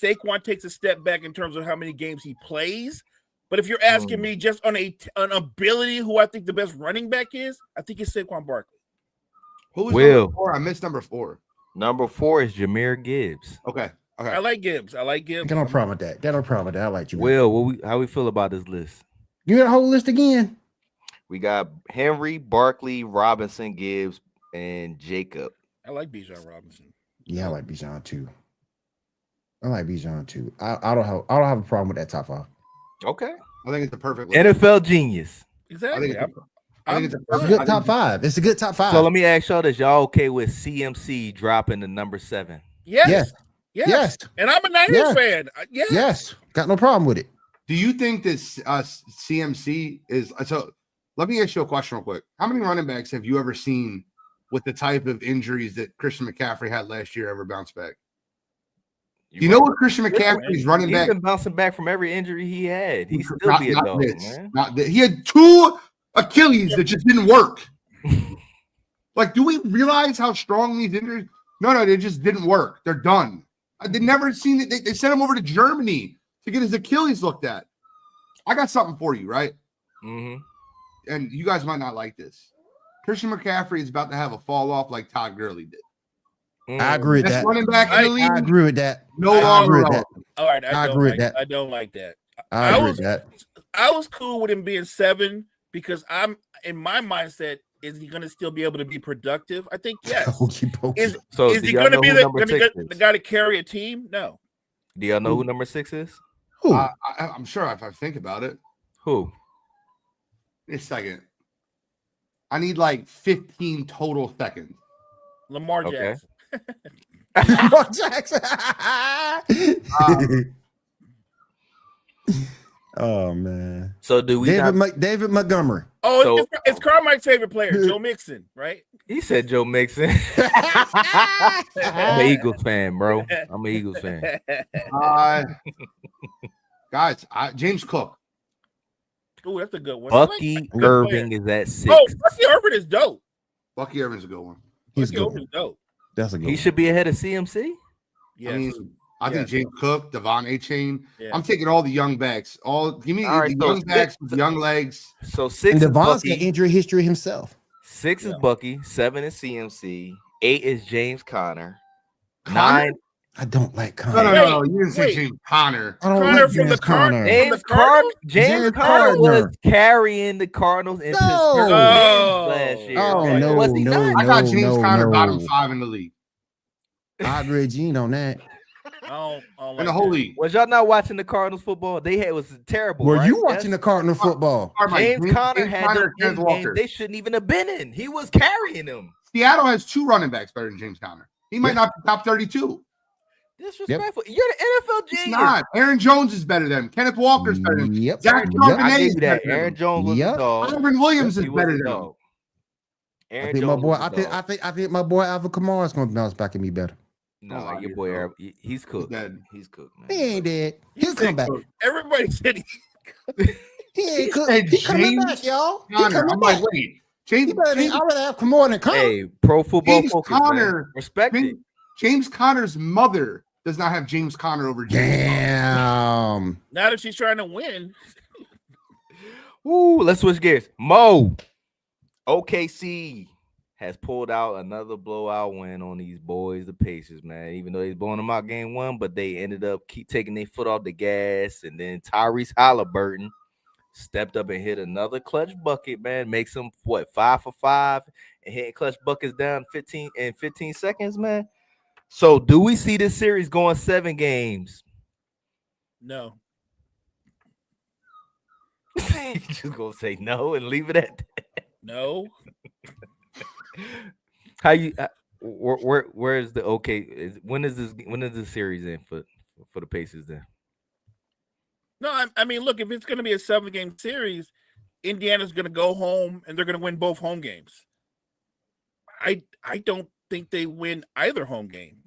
Saquon takes a step back in terms of how many games he plays. But if you're asking me just on an ability, who I think the best running back is, I think it's Saquon Barkley. Who's Will. number 4? I missed number 4. Number 4 is Jahmyr Gibbs. Okay. I like Gibbs. Got no problem with that. Got no problem with that. I like you. Man. Will, how we feel about this list? Give me the whole list again. We got Henry, Barkley, Robinson, Gibbs, and Jacob. I like Bijan Robinson. Yeah, I like Bijan too. I don't have a problem with that top 5. Okay. I think it's the perfect list. NFL genius. Exactly. I think it's a It's a good top 5. It's a good top 5. So let me ask y'all this. Y'all okay with CMC dropping to number 7? Yes. And I'm a Niners fan. Yes. Got no problem with it. Do you think this CMC is so? Let me ask you a question real quick. How many running backs have you ever seen with the type of injuries that Christian McCaffrey had last year ever bounce back? You know what Christian McCaffrey's running back? He's been bouncing back from every injury he had. He's still be a dog, man. He had 2 Achilles that just didn't work. Like, do we realize how strong these injuries? No, they just didn't work. They're done. They never seen it. They sent him over to Germany to get his Achilles looked at. I got something for you, right? Mm-hmm. And you guys might not like this. Christian McCaffrey is about to have a fall off like Todd Gurley did. I agree with Best that. running back in the league. I agree with that. No I longer agree with that. relevant. All right. I agree with that. I don't like that. I agree with that. I was cool with him being 7 because I'm in my mindset. Is he going to still be able to be productive? I think yes. Is he going to be the guy to carry a team? No. Do y'all know who number 6 is? Who? I'm sure if I think about it. Who? Wait a second. I need like 15 total seconds. Lamar Jackson. Lamar Jackson. Oh man. So do we not? David Montgomery. Oh, So- it's Carmike's favorite player, Joe Mixon, right? He said Joe Mixon. I'm an Eagles fan, bro. I'm an Eagles fan. Guys, James Cook. Oh, that's a good one. I like Bucky that. Good Irving player. is at 6. Oh, Bucky Irving is dope. Bucky Irvin's a good one. He's Bucky good. Irving is dope. That's a good He one. should be ahead of CMC. Yes. I mean, I think Yes. James Cook, Devon Achane. Yeah. I'm taking all the young backs. Give me All right, the so young backs with six- young legs. So And 6 is Devon's got Bucky. injury history himself. 6 is Yeah. Bucky. 7 is CMC. 8 is James Conner. Connor? 9 I don't like No, Connor. no. You didn't say Wait. James Connor. I don't Connor like from the James Conner. James Cardinals? James Conner Gardner. was carrying the Cardinals into No. certain Oh. wins last year. Oh, man. no, Was he no, not? I got No, James no, Conner no. bottom 5 in the league. I'd read Gene on that. I don't In like the whole that. league. Was y'all not watching the Cardinals football? It was terrible. Were right? you watching Yes. the Cardinal football? James Conner had Conner, them Kenneth in Walker. games they shouldn't even have been in. He was carrying them. Seattle has 2 running backs better than James Conner. He might not be top 32. Disrespectful. You're the NFL It's genius. not. Aaron Jones is better than him. Kenneth Walker's better than him. Yep. Zach Yep. Charbonnet I is give you that. better than Aaron him. Jones was Yep. a dog. Ivan Williams He is was better a than him. dog. I Aaron think my Jones boy. was a I think my boy Alvin Kamara is gonna bounce back and be better. No, Oh, your yeah, boy, dog. he's cooked. dead. He's cooked, man. He ain't dead. He'll come back. Everybody said He ain't cooked. said He coming James back, y'all. He Conner. coming I'm like, back. wait. James, I'd rather have Kamara than Connor. Hey, pro football James focus, man. Conner. Respect it. James Conner's mother does not have James Conner over James. Damn. now that she's trying to win. Ooh, let's switch gears. Mo, OKC has pulled out another blowout win on these boys, the Pacers, man. Even though they blowing them out game 1, but they ended up keep taking their foot off the gas. And then Tyrese Halliburton stepped up and hit another clutch bucket, man. Makes them 5 for 5 and hitting clutch buckets down 15 seconds, man. So do we see this series going 7 games? No. You just gonna say no and leave it at that? No. How you where is the when is this series in for the Pacers then? No, I mean, look, if it's going to be a 7-game series, Indiana's going to go home and they're going to win both home games. I don't think they win either home game.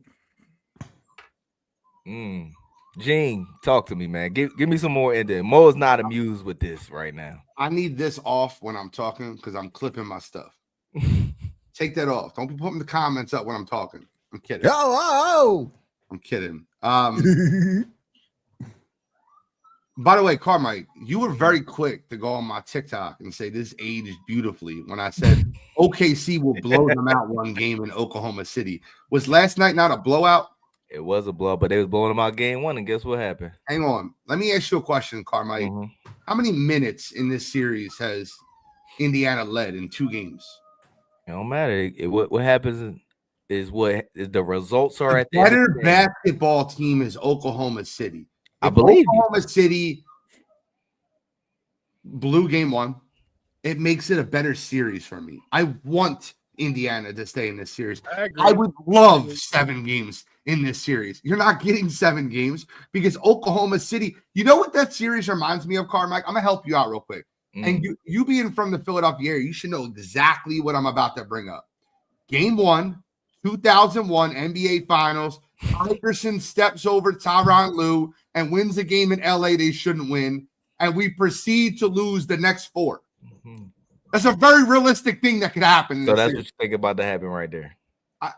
Gene, talk to me, man. Give me some more in there. Mo is not amused with this right now. I need this off when I'm talking because I'm clipping my stuff. Take that off. Don't be putting the comments up when I'm talking. I'm kidding. I'm kidding. By the way, Carmike, you were very quick to go on my TikTok and say this aged beautifully when I said OKC will blow them out 1 game in Oklahoma City. Was last night not a blowout? It was a blow, but they was blowing them out game 1, and guess what happened? Hang on. Let me ask you a question, Carmike. Mhm. How many minutes in this series has Indiana led in 2 games? It don't matter. What happens is what is the results are The at the end of better the day. basketball team is Oklahoma City. I If believe you. Oklahoma City blew game 1, it makes it a better series for me. I want Indiana to stay in this series. I agree. I would love 7 games in this series. You're not getting 7 games because Oklahoma City, you know what that series reminds me of, Carmike? I'm going to help you out real quick. And you being from the Philadelphia area, you should know exactly what I'm about to bring up. Game 1, 2001 NBA Finals. Iverson steps over Tyronn Lue and wins a game in LA they shouldn't win. And we proceed to lose the next 4. Mhm. That's a very realistic thing that could happen. in So this that's series. what you think about to happen right there.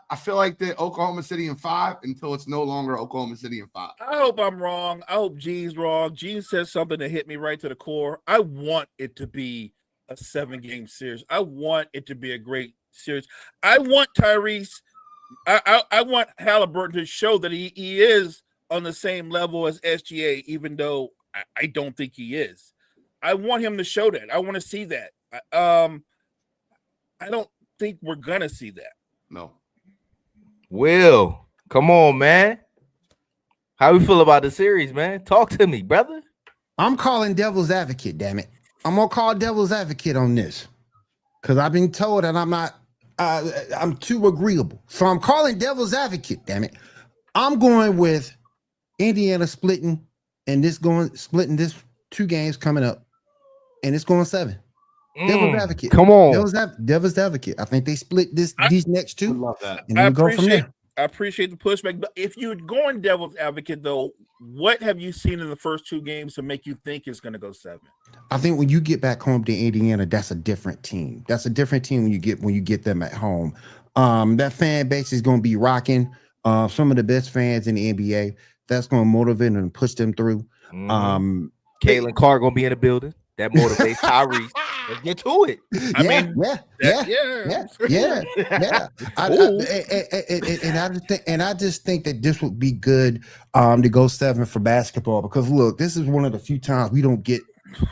I feel like the Oklahoma City in 5 until it's no longer Oklahoma City in 5. I hope I'm wrong. I hope Gene's wrong. Gene says something that hit me right to the core. I want it to be a 7-game series. I want it to be a great series. I want Tyrese. I want Halliburton to show that he is on the same level as SGA, even though I don't think he is. I want him to show that. I want to see that. I don't think we're gonna see that. No. Will, come on, man. How we feel about the series, man? Talk to me, brother. I'm calling devil's advocate, damn it. I'm gonna call devil's advocate on this because I've been told that I'm too agreeable. So I'm calling devil's advocate, damn it. I'm going with Indiana splitting this 2 games coming up, and it's going 7. Devil's advocate. Come on. Devil's advocate. I think they split these next I 2, love that. and then we go from there. I appreciate the pushback. But if you're going devil's advocate, though, what have you seen in the first 2 games to make you think it's going to go 7? I think when you get back home to Indiana, that's a different team. That's a different team when you get them at home. That fan base is going to be rocking. Some of the best fans in the NBA. That's going to motivate them and push them through. Caitlin Clark gonna be in the building. That motivates Tyrese. Let's get to it. I just think that this would be good to go 7 for basketball, because look, this is one of the few times we don't get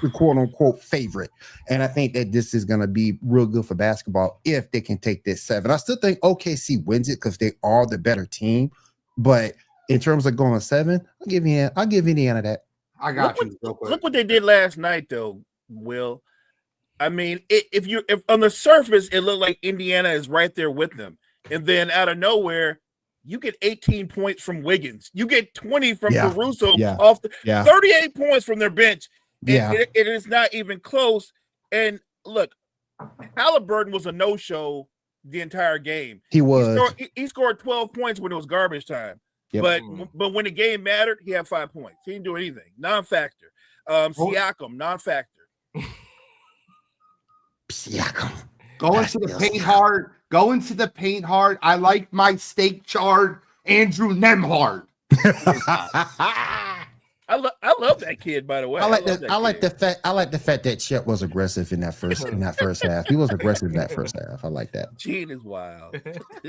the quote unquote favorite, and I think that this is going to be real good for basketball if they can take this 7. I still think OKC wins it because they are the better team, but in terms of going 7, I'll give Indiana that. I got you. Real quick. Look what they did last night, though, Will. I mean, if on the surface it looked like Indiana is right there with them, and then out of nowhere, you get 18 points from Wiggins, you get 20 from Caruso off the 38 points from their bench. It is not even close. And look, Halliburton was a no-show the entire game. He scored 12 points when it was garbage time. Yep. But when the game mattered, he had 5 points. He didn't do anything. Non-factor. Siakam, non-factor. Siakam. Going to the paint hard. I like my steak charred Andrew Nemhard. I love that kid, by the way. I like the fact that Chet was aggressive in that first half. He was aggressive in that first half. I like that. Gene is wild.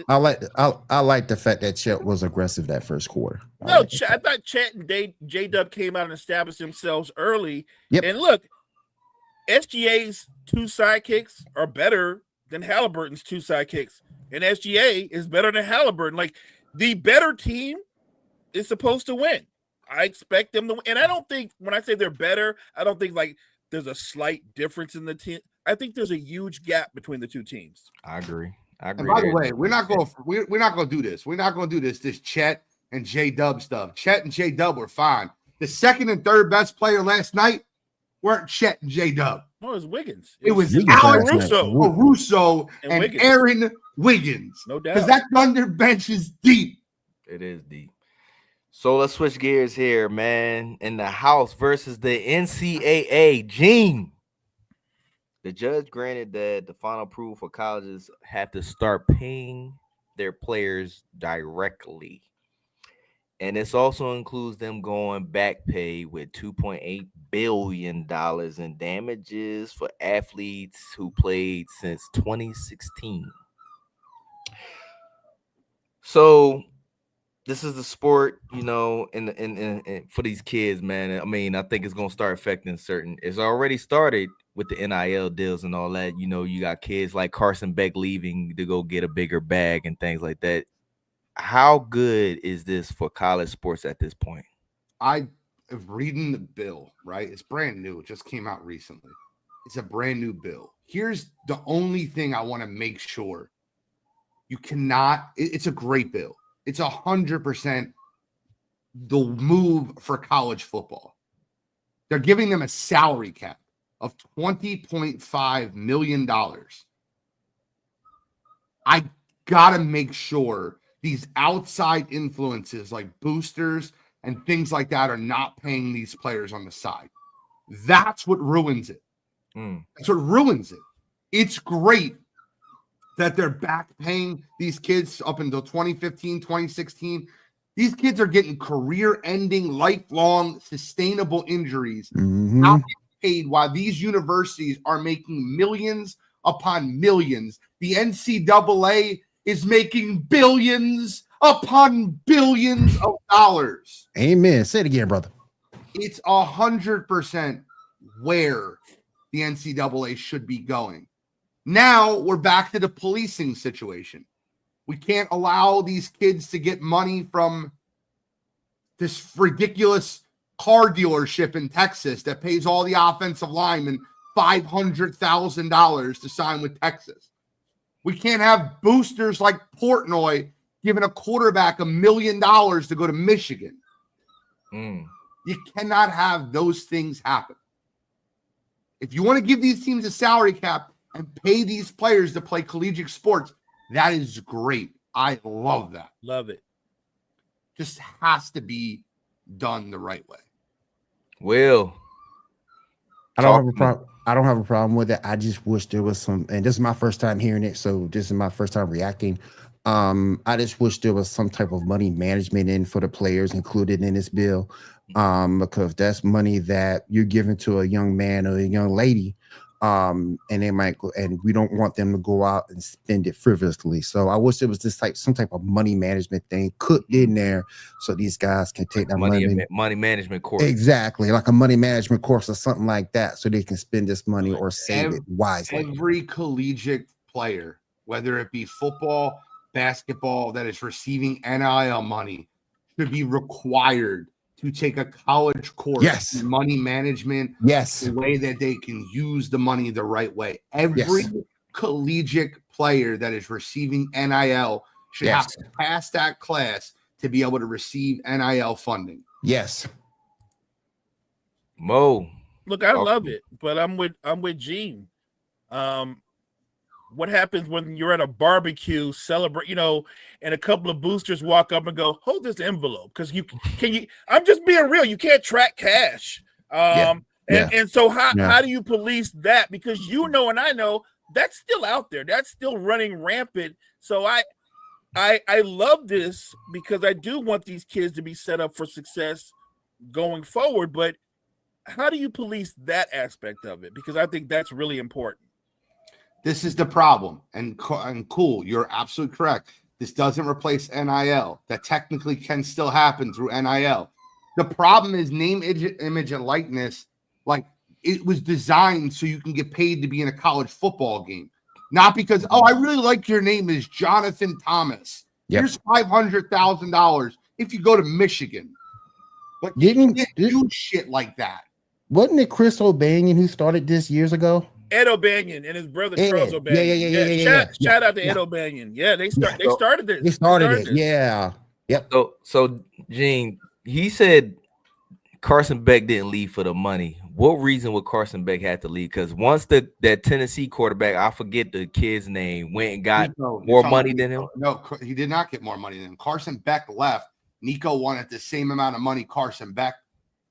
I like the fact that Chet was aggressive that first quarter. I thought Chet and J-Dub came out and established themselves early. Yep. And look, SGA's 2 sidekicks are better than Halliburton's 2 sidekicks, and SGA is better than Halliburton. Like, the better team is supposed to win. I expect them to win. And I don't think, when I say they're better, I don't think like there's a slight difference in the team. I think there's a huge gap between the 2 teams. I agree. And by the way, we're not going to do this. We're not going to do this Chet and J-Dub stuff. Chet and J-Dub were fine. The second and third best player last night weren't Chet and J-Dub. No, it was Wiggins. It was Alex Caruso and Wiggins. Aaron Wiggins. No doubt. Because that Thunder bench is deep. It is deep. So let's switch gears here, man. In the house versus the NCAA. Gene. The judge granted that the final approval for colleges have to start paying their players directly. And this also includes them going back pay with $2.8 billion in damages for athletes who played since 2016. So this is the sport, and for these kids, man. I mean, I think it's going to start affecting it's already started with the NIL deals and all that. You got kids like Carson Beck leaving to go get a bigger bag and things like that. How good is this for college sports at this point? I am reading the bill, right? It's brand new. It just came out recently. It's a brand new bill. Here's the only thing I want to make sure. You cannot, it's a great bill. It's 100% the move for college football. They're giving them a salary cap of $20.5 million. I got to make sure these outside influences like boosters and things like that are not paying these players on the side. That's what ruins it. That's what ruins it. It's great that they're back paying these kids up until 2015, 2016. These kids are getting career-ending, lifelong, sustainable injuries. Not paid while these universities are making millions upon millions. The NCAA is making billions upon billions of dollars. Amen. Say it again, brother. It's 100% where the NCAA should be going. Now we're back to the policing situation. We can't allow these kids to get money from this ridiculous car dealership in Texas that pays all the offensive linemen $500,000 to sign with Texas. We can't have boosters like Portnoy giving a quarterback $1 million to go to Michigan. You cannot have those things happen. If you want to give these teams a salary cap and pay these players to play collegiate sports, that is great. I love that. Love it. Just has to be done the right way. Will, I don't talk have a to me. problem. I don't have a problem with it. I just wish there was some, and this is my first time hearing it, so this is my first time reacting. I just wish there was some type of money management in for the players included in this bill, because that's money that you're giving to a young man or a young lady, and they might go, and we don't want them to go out and spend it frivolously. So I wish there was some type of money management thing cooked in there, so these guys can take that money management course. exactly, like a money management course or something like that, so they can spend this money or save it wisely. Every collegiate player, whether it be football, basketball, that is receiving NIL money, should be required to take a college course Yes. in money management, Yes. the way that they can use the money the right way. Every Yes. collegiate player that is receiving NIL should have Yes. to pass that class to be able to receive NIL funding. Yes. Mo, Look, I Talk love to me. it, but I'm with Gene. What happens when you're at a barbecue, celebrate, and a couple of boosters walk up and go, "Hold this envelope," because I'm just being real. You can't track cash. Yeah. And so how Yeah. do you police that? Because and I know that's still out there. That's still running rampant. So I love this because I do want these kids to be set up for success going forward. But how do you police that aspect of it? Because I think that's really important. This is the problem. And cool, you're absolutely correct. This doesn't replace NIL. That technically can still happen through NIL. The problem is name, image, and likeness. Like, it was designed so you can get paid to be in a college football game. Not because, I really like your name is Jonathan Thomas. Yep. Here's $500,000 if you go to Michigan. But Didn't- you can't do shit like that. Wasn't it Chris O'Banion who started this years ago? Ed O'Banion and his brother Ed. Charles Yeah, O'Banion. yeah. Shout out to Yeah. Ed O'Banion. Yeah, they started this. They started it. this. Yeah. Yep. So Gene, he said Carson Beck didn't leave for the money. What reason would Carson Beck have to leave? Because once that Tennessee quarterback, I forget the kid's name, went and got Nico, more you're money talking than Nico. him. No, he did not get more money than him. Carson Beck left. Nico wanted the same amount of money Carson Beck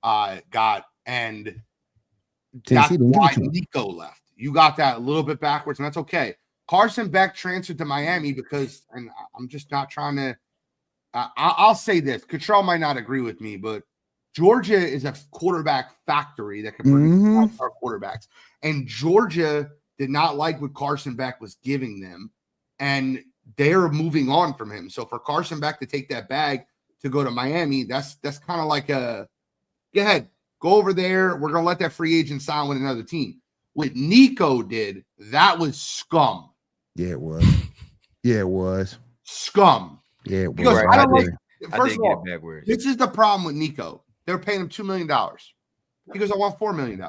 got, and that's Tennessee didn't give why it to him. Nico left. You got that a little bit backwards, and that's okay. Carson Beck transferred to Miami because, and I'm just not trying to. I'll say this: Cottrell might not agree with me, but Georgia is a quarterback factory that can produce our quarterbacks, and Georgia did not like what Carson Beck was giving them, and they're moving on from him. So for Carson Beck to take that bag to go to Miami, that's kind of like a go ahead, go over there. We're gonna let that free agent sign with another team. What Nico did, that was scum. Yeah, it was. Yeah, it was. Scum. Yeah, it was. Because Right, I don't I like. did. I First did of get all, it backwards. this is the problem with Nico. They're paying him $2 million. He goes, I want $4 million.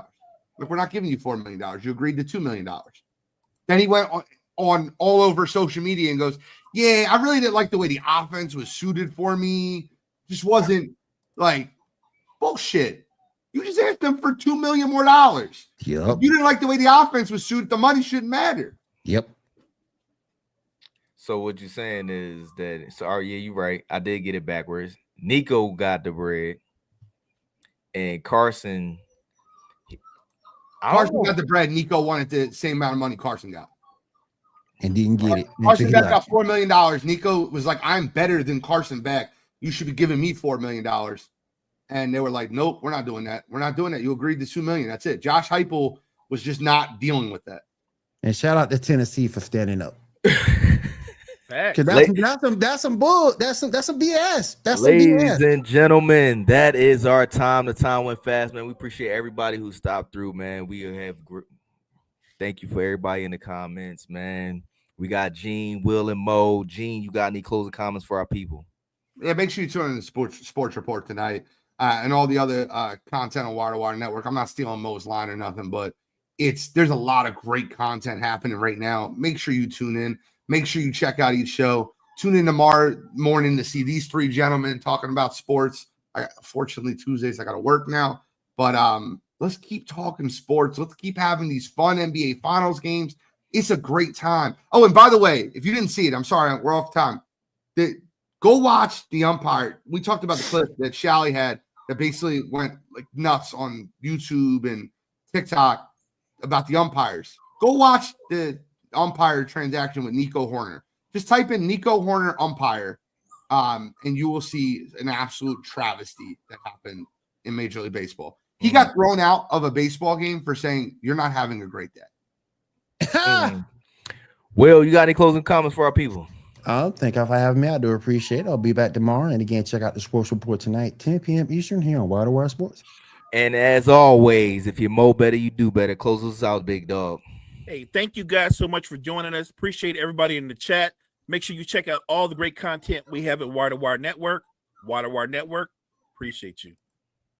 Look, we're not giving you $4 million. You agreed to $2 million. Then he went on all over social media and goes, yeah, I really didn't like the way the offense was suited for me. Just wasn't like bullshit. You just asked them for $2 million more. Yep. You didn't like the way the offense was suited. The money shouldn't matter. Yep. So what you're saying is that yeah, you're right. I did get it backwards. Nico got the bread, and Carson Got the bread. Nico wanted the same amount of money Carson got. And didn't get it. Carson until he Beck got left. $4 million. Nico was like, I'm better than Carson Beck. You should be giving me $4 million. And they were like, nope, we're not doing that. We're not doing that. You agreed to $2 million. That's it. Josh Heupel was just not dealing with that. And shout out to Tennessee for standing up. Facts. Because that's some bull. That's some BS. That's some Ladies BS. and gentlemen, that is our time. The time went fast, man. We appreciate everybody who stopped through, man. We have thank you for everybody in the comments, man. We got Gene, Will, and Mo. Gene, you got any closing comments for our people? Yeah, make sure you tune in the sports report tonight and all the other content on Wire to Wire Network. I'm not stealing Mo's line or nothing, but there's a lot of great content happening right now. Make sure you tune in. Make sure you check out each show. Tune in tomorrow morning to see these three gentlemen talking about sports. Fortunately, Tuesdays I got to work now, but Let's keep talking sports. Let's keep having these fun NBA Finals games. It's a great time. Oh, and by the way, if you didn't see it, I'm sorry, we're off time. Go watch the umpire. We talked about the clip that Shally had that basically went like nuts on YouTube and TikTok about the umpires. Go watch the umpire transaction with Nico Horner. Just type in Nico Horner umpire, and you will see an absolute travesty that happened in Major League Baseball. He got thrown out of a baseball game for saying, "You're not having a great day." Will, you got any closing comments for our people? Thank you for having me. I do appreciate it. I'll be back tomorrow. And again, check out the Sports Report tonight, 10 p.m. Eastern here on Wire to Wire Sports. And as always, if you mow better, you do better. Close us out, big dog. Hey, thank you guys so much for joining us. Appreciate everybody in the chat. Make sure you check out all the great content we have at Wire to Wire Network. Wire to Wire Network. Appreciate you.